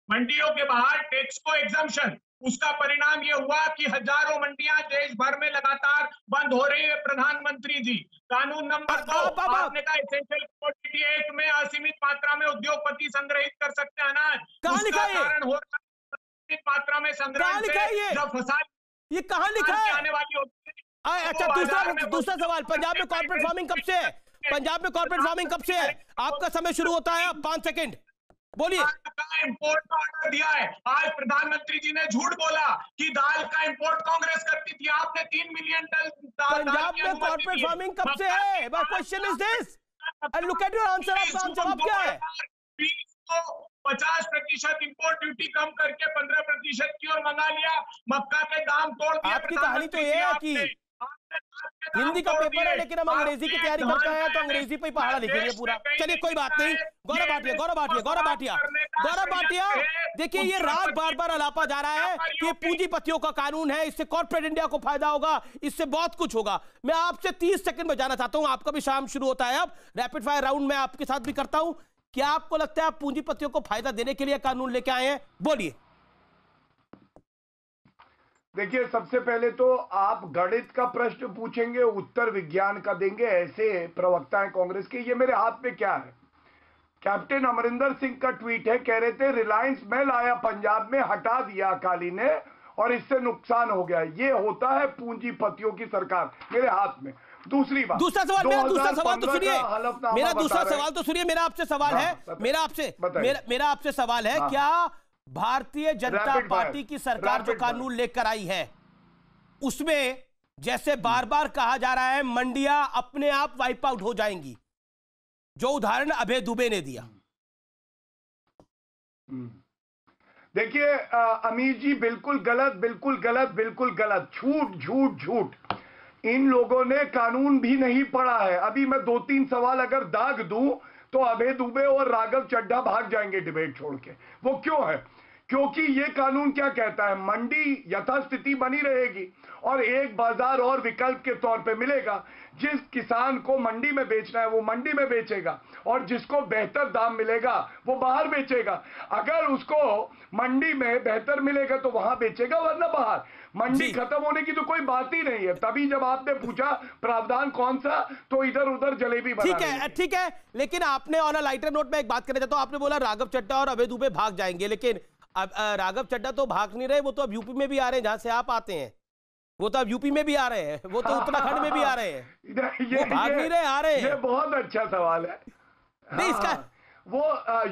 मंडियों के बाहर टैक्स को एग्जम्पशन, उसका परिणाम यह हुआ कि हजारों मंडियां देश भर में लगातार बंद हो रही है। प्रधानमंत्री जी कानून नंबर 2 आपने कहा एसेंशियल कमोडिटी एक्ट में असीमित मात्रा में उद्योगपति संग्रहित कर सकते हैं अनाज। कहां लिखा है? कारण हो रहा है असीमित मात्रा में संग्रहण से जब फसल ये कहां लिखा है? आने वाली होती है। अच्छा दूसरा सवाल, पंजाब में कॉर्पोरेट फार्मिंग कब से है? पंजाब में कॉर्पोरेट फार्मिंग कब से है? आपका समय शुरू होता है अब, 5 सेकंड बोलिए। इंपोर्ट का ऑर्डर दिया है। आज प्रधानमंत्री जी ने झूठ बोला कि दाल का इंपोर्ट कांग्रेस करती थी। आपने 3 मिलियन टन पंजाब में कॉर्पोरेट फार्मिंग कब से है? My question is this and look at your answer. आपका जवाब क्या है? 50% इंपोर्ट ड्यूटी कम करके 15% की ओर मंगा लिया, मक्का के दाम तोड़ दिए। आपकी कहानी तो ये है कि हिंदी का पेपर है लेकिन हम अंग्रेजी की तैयारी करते हैं तो अंग्रेजी पे ही पहाड़ा लिखेंगे पूरा। चलिए कोई बात नहीं। गौरव भाटिया, देखिए ये राग बार बार अलापा जा रहा है कि पूंजीपतियों का कानून है, इससे कॉर्पोरेट इंडिया को फायदा होगा, इससे बहुत कुछ होगा। मैं आपसे 30 सेकंड में जाना चाहता हूं, आपका भी शाम शुरू होता है अब, रैपिड फायर राउंड में आपके साथ भी करता हूं। क्या आपको लगता है आप पूंजीपतियों को फायदा देने के लिए कानून लेके आए हैं? बोलिए। देखिए, सबसे पहले तो आप गणित का प्रश्न पूछेंगे, उत्तर विज्ञान का देंगे, ऐसे प्रवक्ता हैं कांग्रेस के। ये मेरे हाथ में क्या है? कैप्टन अमरिंदर सिंह का ट्वीट है, कह रहे थे रिलायंस मैं लाया पंजाब में, हटा दिया अकाली ने और इससे नुकसान हो गया। ये होता है पूंजीपतियों की सरकार। मेरे हाथ में। दूसरी बात, दूसरा सवाल तो सुनिए। मेरा दूसरा सवाल तो सुनिए। मेरा आपसे सवाल है, मेरा आपसे सवाल है, क्या भारतीय जनता पार्टी की सरकार जो कानून लेकर आई है उसमें जैसे बार बार कहा जा रहा है मंडियां अपने आप वाइप आउट हो जाएंगी, जो उदाहरण अभय दुबे ने दिया? देखिए अमीर जी, बिल्कुल गलत, झूठ। इन लोगों ने कानून भी नहीं पढ़ा है। अभी मैं 2-3 सवाल अगर दाग दूं तो अभय दुबे और राघव चड्ढा भाग जाएंगे डिबेट छोड़ के। वो क्यों है? क्योंकि ये कानून क्या कहता है, मंडी यथास्थिति बनी रहेगी और एक बाजार और विकल्प के तौर पे मिलेगा। जिस किसान को मंडी में बेचना है वो मंडी में बेचेगा और जिसको बेहतर दाम मिलेगा वो बाहर बेचेगा। अगर उसको मंडी में बेहतर मिलेगा तो वहां बेचेगा, वरना बाहर। मंडी खत्म होने की तो कोई बात ही नहीं है। तभी जब आपने पूछा प्रावधान कौन सा, तो इधर उधर जलेबी बना। ठीक है, लेकिन आपने ऑन अ लाइटर नोट में एक बात करना चाहता हूं। आपने बोला राघव चड्ढा और अभय दुबे भाग जाएंगे, लेकिन अब राघव चड्ढा तो भाग नहीं रहे, वो तो अब यूपी में भी आ रहे हैं जहां से आप आते हैं। वो तो अब यूपी में भी आ रहे हैं, वो तो उत्तराखंड में भी आ रहे हैं। ये भाग नहीं रहे, आ रहे हैं। ये बहुत अच्छा सवाल है। नहीं, इसका वो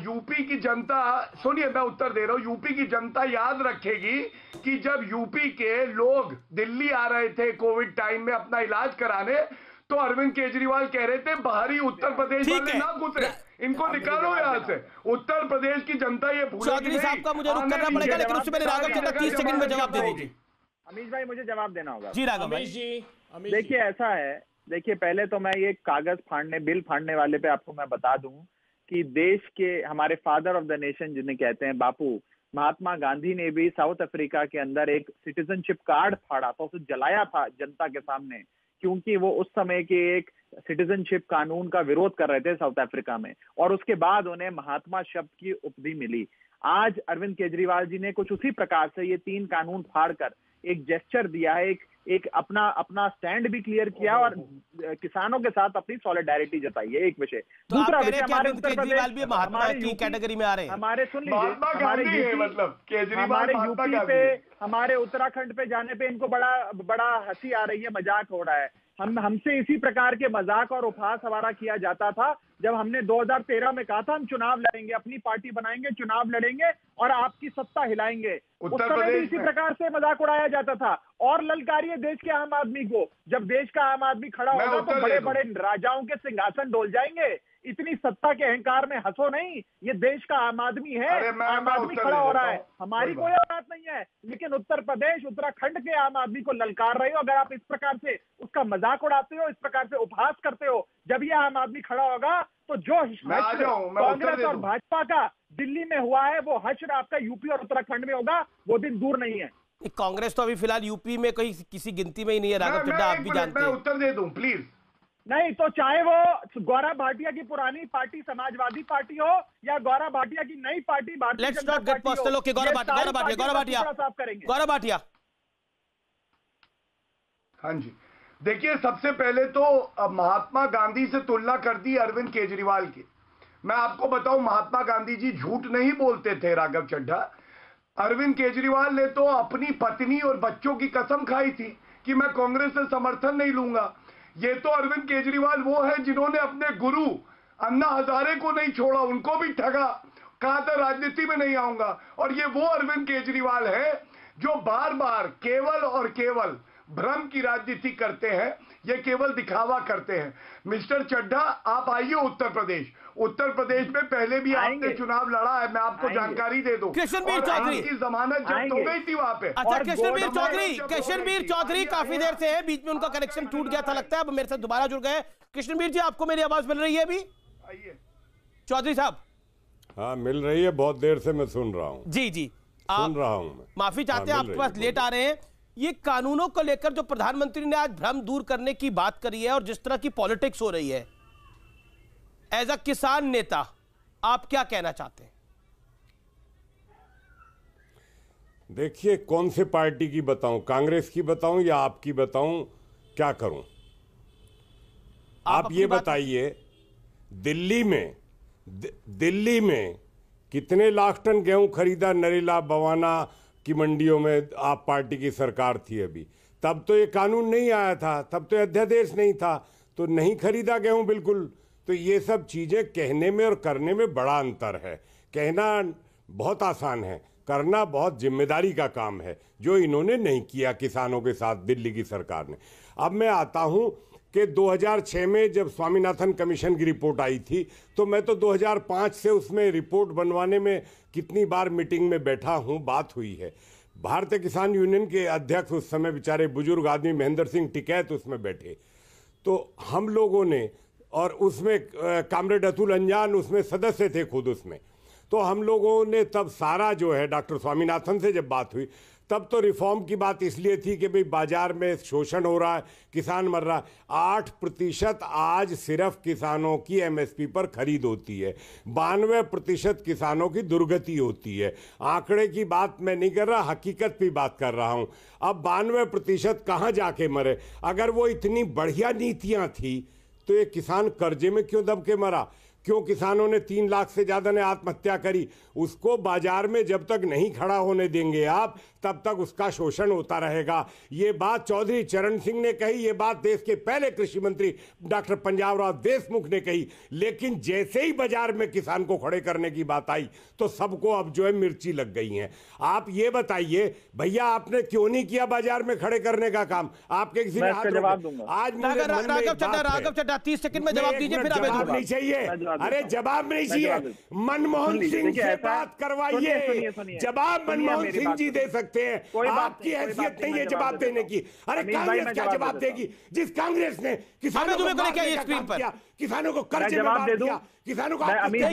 यूपी की जनता, सुनिए मैं उत्तर दे रहा हूं, यूपी की जनता याद रखेगी कि जब यूपी के लोग दिल्ली आ रहे थे कोविड टाइम में अपना इलाज कराने, तो अरविंद केजरीवाल कह रहे थे बाहरी उत्तर प्रदेश वाले ना घुसे, इनको निकालो यहाँ से। उत्तर प्रदेश की जनता ये भूल। चौधरी साहब का मुझे रुक करना पड़ेगा, लेकिन उससे पहले राघव चड्ढा 30 सेकंड में जवाब दे दीजिए। अमीश भाई, मुझे जवाब देना होगा। जी राघव भाई। देखिए ऐसा है, देखिए पहले तो मैं ये कागज फाड़ने, बिल फाड़ने वाले पे आपको मैं बता दूं कि देश के हमारे फादर ऑफ द नेशन जिन्हें कहते हैं बापू महात्मा गांधी ने भी साउथ अफ्रीका के अंदर एक सिटीजनशिप कार्ड फाड़ा था, उसे जलाया था जनता के सामने, क्योंकि वो उस समय के एक सिटीजनशिप कानून का विरोध कर रहे थे साउथ अफ्रीका में, और उसके बाद उन्हें महात्मा शब्द की उपाधि मिली। आज अरविंद केजरीवाल जी ने कुछ उसी प्रकार से ये 3 कानून फाड़कर एक जेस्चर दिया है, एक अपना स्टैंड भी क्लियर किया और किसानों के साथ अपनी सॉलिडारिटी जताई है। एक विषय। तो दूसरा विषय, हमारे उत्तर प्रदेश भी महात्मा की कैटेगरी में आ रहे हैं। हमारे सुन लीजिए, हमारे यूपी पे, हमारे उत्तराखंड पे जाने पे इनको बड़ा हंसी आ रही है, मजाक हो रहा है। हमसे इसी प्रकार के मजाक और उपहास हमारा किया जाता था जब हमने 2013 में कहा था हम चुनाव लड़ेंगे, अपनी पार्टी बनाएंगे, चुनाव लड़ेंगे और आपकी सत्ता हिलाएंगे। उस समय भी इसी प्रकार से मजाक उड़ाया जाता था। और ललकारिए देश के आम आदमी को, जब देश का आम आदमी खड़ा होगा तो बड़े बड़े राजाओं के सिंहासन डोल जाएंगे। इतनी सत्ता के अहंकार में हंसो नहीं, ये देश का आम आदमी है, आम आदमी खड़ा हो रहा है, हमारी कोई औकात नहीं है। लेकिन उत्तर प्रदेश, उत्तराखंड के आम आदमी को ललकार रहे हो। अगर आप इस प्रकार से उसका मजाक उड़ाते हो, इस प्रकार से उपहास करते हो, जब ये आम आदमी खड़ा होगा तो जो कांग्रेस और भाजपा का दिल्ली में हुआ है वो हश्र आपका यूपी और उत्तराखंड में होगा, वो दिन दूर नहीं है। कांग्रेस तो अभी फिलहाल यूपी में कहीं किसी गिनती में ही नहीं है। राघव चड्ढा आप भी जानते हैं। मैं उत्तर दे दूं प्लीज। नहीं तो चाहे वो गौरव भाटिया की पुरानी पार्टी समाजवादी पार्टी हो या गौरव भाटिया की नई पार्टी भारतीय जनता पार्टी हो, गौरव भाटिया। हाँ जी, देखिए सबसे पहले तो महात्मा गांधी से तुलना कर दी अरविंद केजरीवाल की। मैं आपको बताऊं, महात्मा गांधी जी झूठ नहीं बोलते थे राघव चड्ढा। अरविंद केजरीवाल ने तो अपनी पत्नी और बच्चों की कसम खाई थी कि मैं कांग्रेस से समर्थन नहीं लूंगा। ये तो अरविंद केजरीवाल वो है जिन्होंने अपने गुरु अन्ना हजारे को नहीं छोड़ा, उनको भी ठगा, कहा था राजनीति में नहीं आऊंगा। और ये वो अरविंद केजरीवाल है जो बार बार केवल और केवल भ्रम की राजनीति करते हैं, ये केवल दिखावा करते हैं। मिस्टर चड्ढा, आप आइए उत्तर प्रदेश। उत्तर प्रदेश में पहले भी आपने चुनाव लड़ा है, मैं आपको जानकारी दे दूं। कृष्णवीर चौधरी की जमानत जब्त हो गई थी वहां पे। अच्छा, कृष्णवीर चौधरी काफी देर से है, बीच में उनका कनेक्शन टूट गया था लगता है, अब मेरे साथ दोबारा जुड़ गए। कृष्णवीर जी, आपको मेरी आवाज मिल रही है अभी? आइए चौधरी साहब। हाँ, मिल रही है, बहुत देर से मैं सुन रहा हूँ। जी जी, सुन रहा हूँ मैं। माफी चाहते हैं, आपके पास लेट आ रहे हैं। ये कानूनों को लेकर जो प्रधानमंत्री ने आज भ्रम दूर करने की बात करी है और जिस तरह की पॉलिटिक्स हो रही है, एज अ किसान नेता आप क्या कहना चाहते हैं? देखिए, कौन से पार्टी की बताऊं, कांग्रेस की बताऊं या आपकी बताऊं, क्या करूं? आप ये बताइए, दिल्ली में कितने लाख टन गेहूं खरीदा नरेला बवाना की मंडियों में? आप पार्टी की सरकार थी अभी, तब तो ये कानून नहीं आया था, तब तो अध्यादेश नहीं था, तो नहीं खरीदा गेहूं बिल्कुल। तो ये सब चीजें कहने में और करने में बड़ा अंतर है। कहना बहुत आसान है, करना बहुत जिम्मेदारी का काम है, जो इन्होंने नहीं किया किसानों के साथ दिल्ली की सरकार ने। अब मैं आता हूं कि 2006 में जब स्वामीनाथन कमीशन की रिपोर्ट आई थी, तो मैं तो 2005 से उसमें रिपोर्ट बनवाने में कितनी बार मीटिंग में बैठा हूं, बात हुई है। भारतीय किसान यूनियन के अध्यक्ष उस समय बेचारे बुजुर्ग आदमी महेंद्र सिंह टिकैत उसमें बैठे, तो हम लोगों ने, और उसमें कामरेड अतुल अंजान उसमें सदस्य थे खुद उसमें, तो हम लोगों ने तब सारा जो है डॉक्टर स्वामीनाथन से जब बात हुई, तब तो रिफॉर्म की बात इसलिए थी कि भाई बाजार में शोषण हो रहा है, किसान मर रहा है। 8% आज सिर्फ किसानों की एमएसपी पर खरीद होती है, 92% किसानों की दुर्गति होती है। आंकड़े की बात मैं नहीं कर रहा, हकीकत की बात कर रहा हूं। अब 92% कहां जाके मरे? अगर वो इतनी बढ़िया नीतियां थी तो ये किसान कर्जे में क्यों दब के मरा? क्यों किसानों ने 3 लाख से ज्यादा ने आत्महत्या करी? उसको बाजार में जब तक नहीं खड़ा होने देंगे आप, तब तक उसका शोषण होता रहेगा। ये बात चौधरी चरण सिंह ने कही, ये बात देश के पहले कृषि मंत्री डॉक्टर पंजाब राव देशमुख ने कही, लेकिन जैसे ही बाजार में किसान को खड़े करने की बात आई तो सबको अब जो है मिर्ची लग गई है। आप ये बताइए भैया, आपने क्यों नहीं किया बाजार में खड़े करने का काम? आपके किसी ने हाथ जवाब दूंगा। आज राघव चड्ढा 30 सेकंड में जवाब दीजिए, फिर जवाब नहीं चाहिए। अरे जवाब नहीं चाहिए, मनमोहन सिंह से बात करवाइए, जवाब मनमोहन सिंह जी दे सकते हैं, आपकी हैसियत नहीं है जवाब देने की। अरे कांग्रेस क्या जवाब देगी, जिस कांग्रेस ने किसानों को किसानों को कर्जे में बांध दिया, किसानों को। कांग्रेस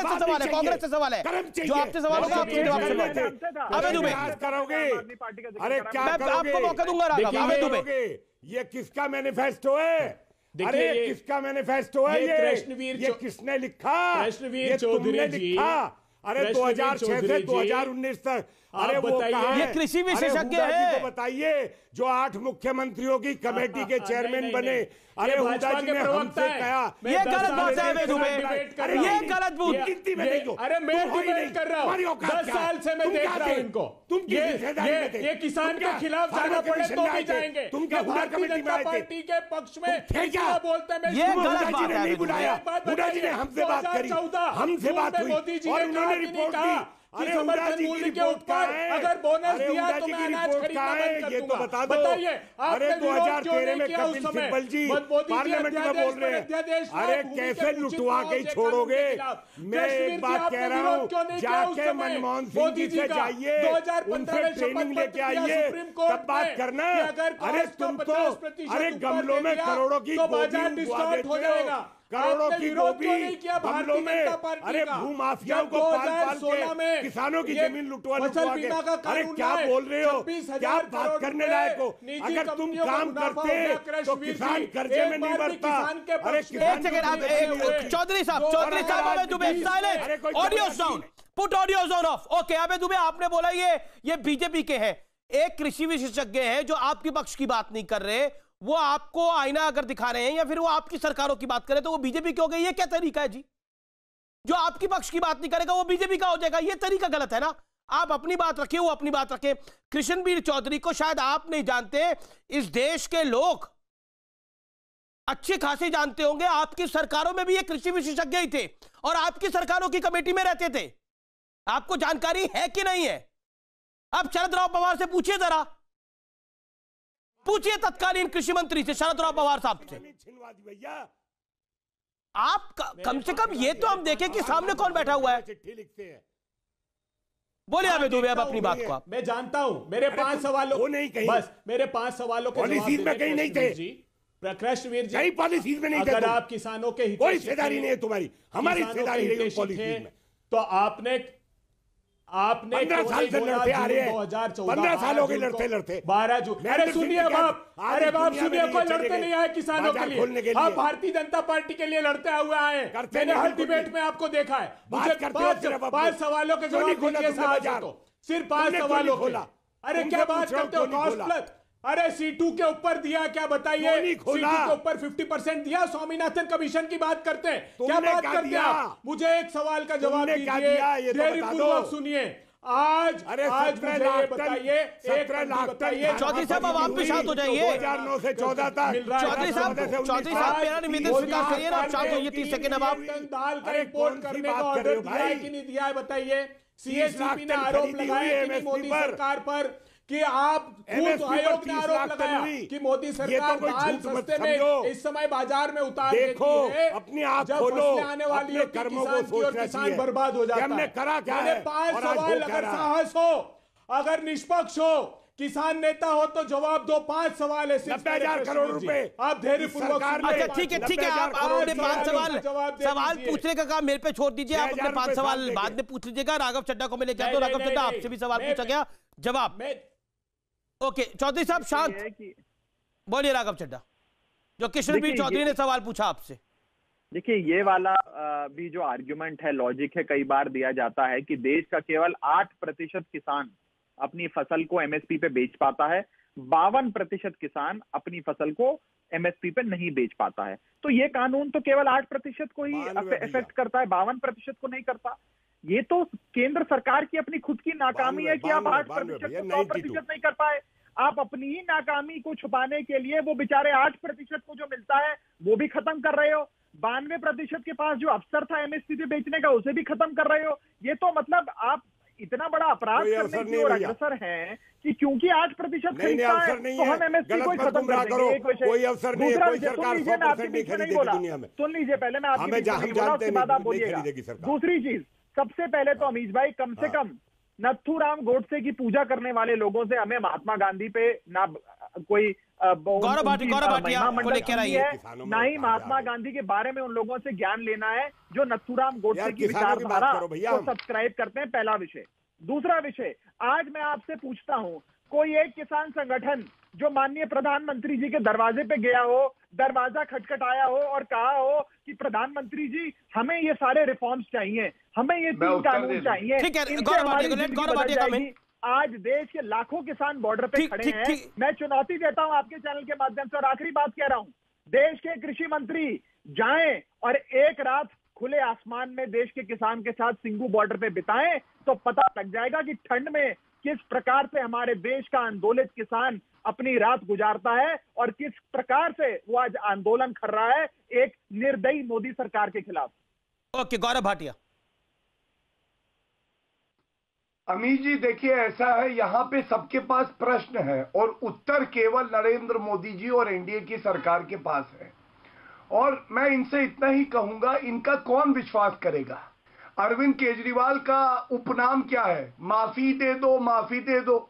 से सवाल है, कांग्रेस से सवाल है, जो आपसे सवाल होगा आपके जवाब से दुबे करोगे। अरे क्या आपको मौका दूंगा राघव दुबे। ये किसका मैनिफेस्टो है? अरे किसका मैनिफेस्टो है ये किसने लिखा? कृष्णवीर चौधरी जी। अरे 2006 से 2019 तक, अरे वो कहाँ है? ये कृषि विशेषज्ञ है, बताइए, जो 8 मुख्यमंत्रियों की कमेटी के चेयरमैन बने। अरे हुड्डा जी ने हमसे कहा, ये गलत बात है, ये गलत बात। अरे मैं डिबेट कर रहा हूँ, 10 साल से मैं देख रहा हूँ इनको। ये किसान के खिलाफ जाना पड़े तो भी जाएंगे, भारतीय जनता पार्टी के पक्ष में क्या बोलते हैं। ये गलत बात है, नहीं बुलाया, हुड्डा जी ने हमसे बात करी, हमसे बात हुई और उन्होंने रिपोर्ट दी। अरे समर्थन मूल्य के ऊपर अगर बोनस दिया तो मैं अनाज खरीदना बंद कर दूंगा। बता दो। बताइए, अरे 2013 में कपिल सिब्बल जी पार्लियामेंट में बोल रहे हैं, अरे कैसे लुटवा के छोड़ोगे? मैं एक बात कह रहा हूँ, जाके मनमोहन सिंह जी से जाइए, उनसे ट्रेनिंग लेके आइए, तब बात करना। अरे तुम तो अरे गमलों में करोड़ों की गोभी उगवा देते हो, करोड़ों की गोभी गमलों में। अरे भूमाफियाओं को पाल के किसानों की जमीन लुटवा के, अरे क्या बोल रहे हो? क्या बात करने लायक हो? अगर तुम काम करते तो किसान कर्जे में नहीं मरता। अरे चौधरी साहब अबे Dubey silent, audio sound, put audio sound of. Okay अबे दुबे, आपने बोला ये बीजेपी के हैं, एक कृषि विशेषज्ञ हैं जो आपके पक्ष की बात नहीं कर रहे, वो आपको आईना अगर दिखा रहे हैं या फिर वो आपकी सरकारों की बात करे तो वो बीजेपी की हो गई। ये क्या तरीका है जी? जो आपकी पक्ष की बात नहीं करेगा वो बीजेपी का हो जाएगा, ये तरीका गलत है ना। आप अपनी बात रखिए, वो अपनी बात रखे। कृष्णवीर चौधरी को शायद आप नहीं जानते, इस देश के लोग अच्छे खासे जानते होंगे। आपकी सरकारों में भी ये कृषि विशेषज्ञ ही थे और आपकी सरकारों की कमेटी में रहते थे। आपको जानकारी है कि नहीं है? अब शरद राव पवार से पूछिए जरा, पूछिए तत्कालीन कृषि मंत्री से, शरद राव पवार साहब से। आप कम से कम ये तो हम देखें कि सामने कौन बैठा हुआ है। चिट्ठी लिखते हैं। बोलिए अबे दुबे, अब अपनी बात को आप। मैं जानता हूं, मेरे 5 सवालों वो नहीं कहीं, बस मेरे 5 सवालों के पॉलिसीज में कहीं नहीं थे कृष्णवीर जी, कहीं पॉलिसीज में नहीं थे। अगर आप किसानों के कोई हिस्सेदारी नहीं है तुम्हारी, हमारी हिस्सेदारी नहीं है पॉलिसीज में। तो आपने 15 साल से लड़ते आ रहे हैं, 15 साल हो गए लड़ते 12 जून। अरे सुनिए बाप, अरे बाप सुनिए, कोई लड़ते नहीं आए किसानों के लिए, आप भारतीय जनता पार्टी के लिए लड़ते हुए आए। मैंने हर डिबेट में आपको देखा है। मुझे 5 सवालों के जवाब दीजिए साहब, तो सिर्फ 5 सवालों के। अरे क्या बात करते हो, कॉस्ट प्लस, अरे C2 के ऊपर दिया, क्या बताइए, C2 के ऊपर 50% दिया, स्वामीनाथन कमीशन की बात करते हैं, क्या बात करते हैं आप? मुझे एक सवाल का जवाब दीजिए, धैर्यपूर्वक सुनिए। आज मुझे ये बताइए, चौधरी साहब अब आप भी शांत हो जाइए। 2009 से 14 तक चौधरी साहब मेरा निवेदन स्वीकार करिए ना, आप शांत होइए 30 सेकंड। अब आप दाल का रिपोर्ट करने का ऑर्डर दिया है कि नहीं दिया है, बताइए। CSCP ने आरोप लगाया कि मोदी सरकार पर, कि आप खुद आयोग ने आरोप लगाया कि मोदी सरकार दाल सस्ते में इस समय बाजार में उतार देती है, अपनी आंख जब खोलो, फसलें आने वाली है किसान की और किसान बर्बाद हो जाता है। हमने करा क्या है? 5 सवाल, अगर साहस हो, अगर निष्पक्ष हो, किसान नेता हो तो जवाब दो। 5 सवाल है, 90,000 करोड़ रुपए आप धैर्यपूर्वक। अच्छा ठीक है, आप अपने 5 सवाल पूछने का काम मेरे पे छोड़ दीजिए, आप अपने 5 सवाल बाद में पूछ लीजिएगा। राघव चड्ढा को मैं लेके आता हूं। राघव चड्ढा, आपसे भी सवाल पूछा गया, जवाब। ओके चौधरी साहब शांत, बोलिए राघव चड्ढा, जो किशनवीर चौधरी ने सवाल पूछा आपसे। देखिए ये वाला भी जो आर्ग्यूमेंट है, लॉजिक है, कई बार दिया जाता है कि देश का केवल 8% किसान अपनी फसल को MSP पे बेच पाता है, 52% किसान अपनी फसल को MSP पे नहीं बेच पाता है। तो ये कानून तो केवल 8% को ही इफेक्ट करता है, 52% को नहीं करता। ये तो केंद्र सरकार की अपनी खुद की नाकामी है कि आप 8% को 100% नहीं कर पाए। आप अपनी ही नाकामी को छुपाने के लिए वो बेचारे 8% को जो मिलता है वो भी खत्म कर रहे हो, 92% के पास जो अवसर था MSP पे बेचने का उसे भी खत्म कर रहे हो। ये तो मतलब आप इतना बड़ा अपराध करने की ओर अग्रसर हैं कि क्योंकि 8% खरीदता है तो हम MSP को खत्म कर देंगे। कोई अवसर नहीं है, कोई सरकार 100% नहीं खरीदेगी दुनिया में। सुन लीजिए पहले, मैं आपकी बोला उसके बाद आप बोलिएगा। दूसरी चीज, सबसे पहले तो अमीश भाई, कम से कम नथुराम गोडसे की पूजा करने वाले लोगों से हमें महात्मा गांधी पे ना कोई गौरव भाटिया को लेकर आई है, ना ही महात्मा गांधी के बारे में उन लोगों से ज्ञान लेना है जो नथुराम गोडसे की विचारधारा को सब्सक्राइब करते हैं। पहला विषय। दूसरा विषय, आज मैं आपसे पूछता हूं, कोई एक किसान संगठन जो माननीय प्रधानमंत्री जी के दरवाजे पे गया हो, दरवाजा खटखटाया हो और कहा हो कि प्रधानमंत्री जी हमें ये सारे रिफॉर्म्स चाहिए, हमें ये 3 कानून चाहिए, आज देश के लाखों किसान बॉर्डर पे खड़े हैं। मैं चुनौती देता हूं आपके चैनल के माध्यम से, और आखिरी बात कह रहा हूं, देश के कृषि मंत्री जाएं और एक रात खुले आसमान में देश के किसान के साथ सिंगू बॉर्डर पे बिताएं तो पता लग जाएगा कि ठंड में किस प्रकार से हमारे देश का आंदोलित किसान अपनी रात गुजारता है और किस प्रकार से वो आज आंदोलन कर रहा है एक निर्दयी मोदी सरकार के खिलाफ। ओके गौरव भाटिया। अमीश जी देखिए, ऐसा है, यहाँ पे सबके पास प्रश्न है और उत्तर केवल नरेंद्र मोदी जी और एनडीए की सरकार के पास है। और मैं इनसे इतना ही कहूंगा, इनका कौन विश्वास करेगा? अरविंद केजरीवाल का उपनाम क्या है? माफी दे दो, माफी दे दो।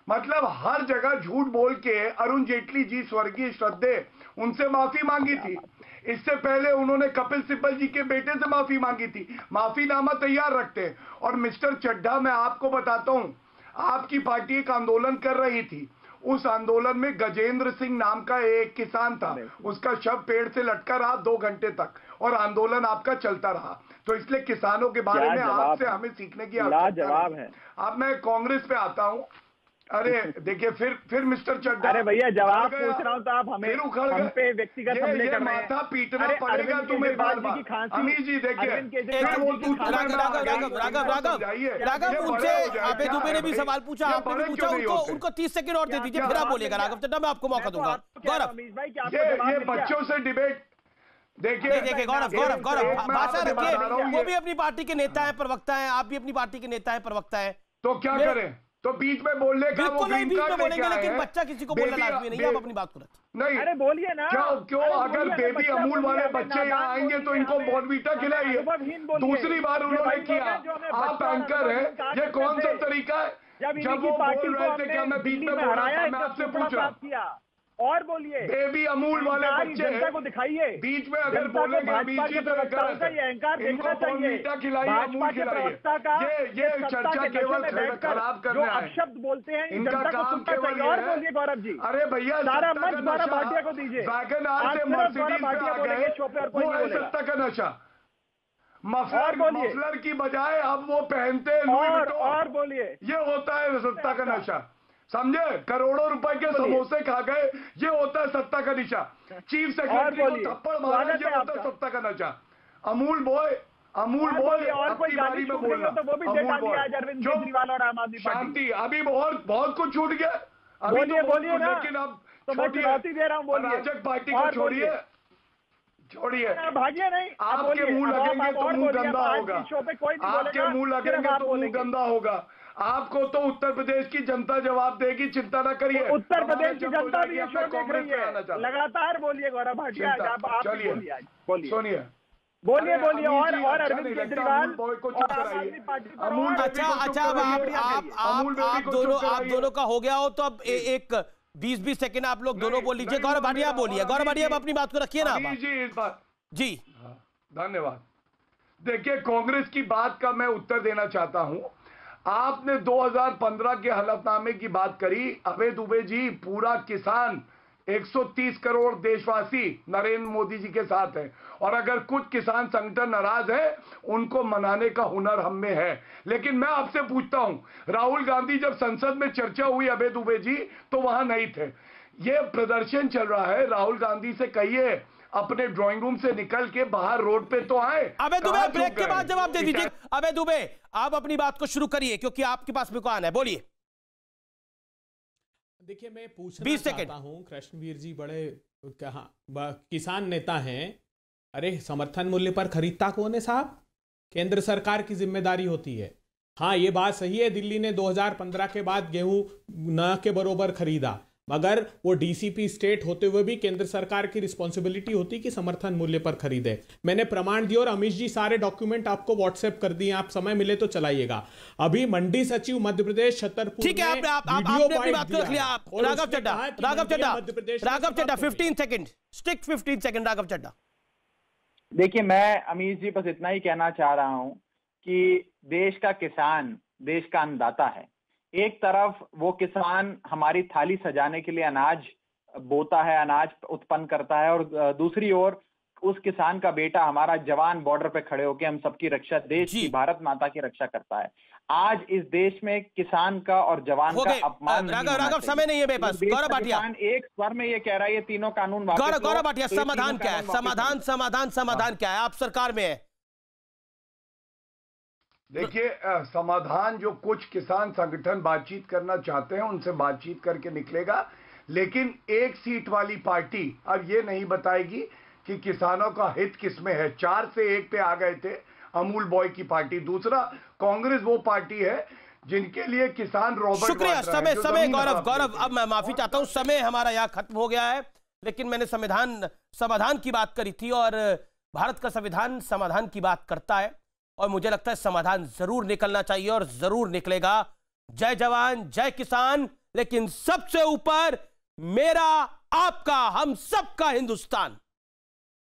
मतलब हर जगह झूठ बोल के अरुण जेटली जी, स्वर्गीय श्रद्धेय, उनसे माफी मांगी थी। इससे पहले उन्होंने कपिल सिब्बल जी के बेटे से माफी मांगी थी। माफीनामा तैयार रखते हैं। और मिस्टर चड्ढा, मैं आपको बताता हूं, आपकी पार्टी एक आंदोलन कर रही थी, उस आंदोलन में गजेंद्र सिंह नाम का एक किसान था, उसका शव पेड़ से लटका रहा 2 घंटे तक और आंदोलन आपका चलता रहा। तो इसलिए किसानों के बारे में आपसे हमें सीखने की आवश्यकता है। अब मैं कांग्रेस पे आता हूं। अरे देखिए, फिर मिस्टर चड्ढा, अरे भैया जवाब पूछ रहा हूं तो आप हमें हम पे व्यक्तिगत हमले कर रहे हैं। माथा पीटना पड़ेगा तुम्हें बार-बार। अमीश जी देखिए, राघव उनसे अबे दुबे ने भी सवाल पूछा, आपने भी पूछा, उनको 30 सेकंड और दे दीजिए, फिर आप बोलिएगा। राघव चड्ढा, मैं आपको मौका दूंगा। गौरव, ये बच्चों से डिबेट देखिए गौरव भाषा रखिए, वो भी अपनी पार्टी के नेता है, प्रवक्ता है, आप भी अपनी पार्टी के नेता है, प्रवक्ता है, तो क्या करें? तो बीच में बोलने का वो नहीं, बीच में बोलेंगे, लेकिन बच्चा किसी को बोलना लाजमी नहीं है। आप अपनी बात को नहीं, अरे बोलिए ना। क्यों अगर बेबी अमूल वाले बच्चे यहाँ आएंगे तो इनको बॉर्नवीटा खिलाइए। दूसरी बार उन्होंने किया, आप एंकर हैं, ये कौन सा तरीका है? जब वो बोल रहे थे क्या मैं बीच में बोल रहा था, मैं आपसे पूछ रहा हूँ। और बोलिए, बेबी अमूल वाले बच्चे जनता को दिखाइए, बीच में अगर बोलेंगे भाजपा के प्रवक्ताओं का ये अहंकार देखना चाहिए। भाजपा के प्रवक्ता का ये चर्चा केवल खराब करना है, अपशब्द बोलते हैं, इनका काम केवल और बोलिए गौरव जी। अरे भैया, सारा मंच गौरव भाटिया को दीजिए। वैगनआर से मर्सिडीज पे आ गए, वो है सत्ता का नशा। मफलर की बजाय अब वो पहनते हैं। और बोलिए, ये होता है सत्ता का नशा, समझे? करोड़ों रुपए के समोसे खा गए, ये होता है सत्ता का नशा। चीफ सेक्रेटरी को थप्पड़ मारा, ये होता है सत्ता का नशा। अमूल बॉय और कोई गाली में बोल रहा तो वो भी देखा दिया अरविंद केजरीवाल और आम आदमी पार्टी। शांति, अभी बहुत कुछ छूट गया। बोलिए ना, लेकिन अब तो मैं चुनौती दे रहा हूँ, बोलिए। राजग पार्टी को छोड़िए, भागिए नहीं। आपके मुंह लगेंगे तो मुंह गंदा होगा, आपके मुंह लगेंगे तो मुंह गंदा होगा। आपको तो उत्तर प्रदेश की जनता जवाब देगी, चिंता न करिए। उत्तर प्रदेश की जनता भी ये शो देख रही है। लगातार बोलिए गौरव भाटिया, आप बोलिए, सोनिया बोलिए और अरविंद केजरीवाल को चुप कराइए। अमूल, अच्छा आप दोनों का हो गया हो तो अब एक 20-20 सेकंड आप लोग दोनों बोल लीजिए। गौरव भाटिया बोलिए, गौरव भाटिया अब अपनी बात को रखिए ना जी। धन्यवाद। देखिए, कांग्रेस की बात का मैं उत्तर देना चाहता हूं। आपने 2015 के हलफनामे की बात करी। अभय दुबे जी, पूरा किसान 130 करोड़ देशवासी नरेंद्र मोदी जी के साथ है, और अगर कुछ किसान संगठन नाराज है, उनको मनाने का हुनर हम में है। लेकिन मैं आपसे पूछता हूं, राहुल गांधी जब संसद में चर्चा हुई अभय दुबे जी, तो वहां नहीं थे। ये प्रदर्शन चल रहा है, राहुल गांधी से कहिए अपने ड्राइंग रूम से निकल के बाहर रोड पे तो आए। अबे दुबे, ब्रेक के बाद जवाब दे दीजिए। अबे दुबे, आप अपनी बात को शुरू करिए, क्योंकि आपके पास मिकान है, बोलिए। देखिए, मैं पूछना चाहता हूं, कृष्णवीर जी बड़े किसान नेता हैं। अरे, समर्थन मूल्य पर खरीदता कौन है साहब? केंद्र सरकार की जिम्मेदारी होती है। हाँ, ये बात सही है, दिल्ली ने 2015 के बाद गेहूं न के बरोबर खरीदा, मगर वो डीसीपी स्टेट होते हुए भी केंद्र सरकार की रिस्पॉन्सिबिलिटी होती कि समर्थन मूल्य पर खरीदे। मैंने प्रमाण दिए और अमित जी सारे डॉक्यूमेंट आपको व्हाट्सएप कर दिए, आप समय मिले तो चलाइएगा। अभी मंडी सचिव मध्य प्रदेश छतरपुर, ठीक है, आपने अपनी बात को रख लिया। राघव चड्डा 15 सेकंड, स्टिक 15 सेकंड। राघव चड्डा, देखिए, मैं अमित जी बस इतना ही कहना चाह रहा हूं कि देश का किसान देश का अन्नदाता है। एक तरफ वो किसान हमारी थाली सजाने के लिए अनाज बोता है, अनाज उत्पन्न करता है, और दूसरी ओर उस किसान का बेटा, हमारा जवान बॉर्डर पे खड़े होकर हम सबकी रक्षा, देश की, भारत माता की रक्षा करता है। आज इस देश में किसान का और जवान का अपमान राघव, समय नहीं है मेरे पास। गौरव भाटिया एक स्वर में ये कह रहा है ये तीनों कानून। गौरव भाटिया, समाधान क्या है? समाधान क्या है? आप सरकार में है। देखिए, समाधान जो कुछ किसान संगठन बातचीत करना चाहते हैं, उनसे बातचीत करके निकलेगा। लेकिन एक सीट वाली पार्टी अब ये नहीं बताएगी कि किसानों का हित किसमें है। 4 से 1 पे आ गए थे अमूल बॉय की पार्टी। दूसरा, कांग्रेस वो पार्टी है जिनके लिए किसान रॉबर्ट। शुक्रिया। समय गौरव, अब मैं माफी चाहता हूं, समय हमारा यहाँ खत्म हो गया है। लेकिन मैंने समाधान की बात करी थी, और भारत का संविधान समाधान की बात करता है, और मुझे लगता है समाधान जरूर निकलना चाहिए और जरूर निकलेगा। जय जवान, जय किसान, लेकिन सबसे ऊपर मेरा, आपका, हम सबका हिंदुस्तान।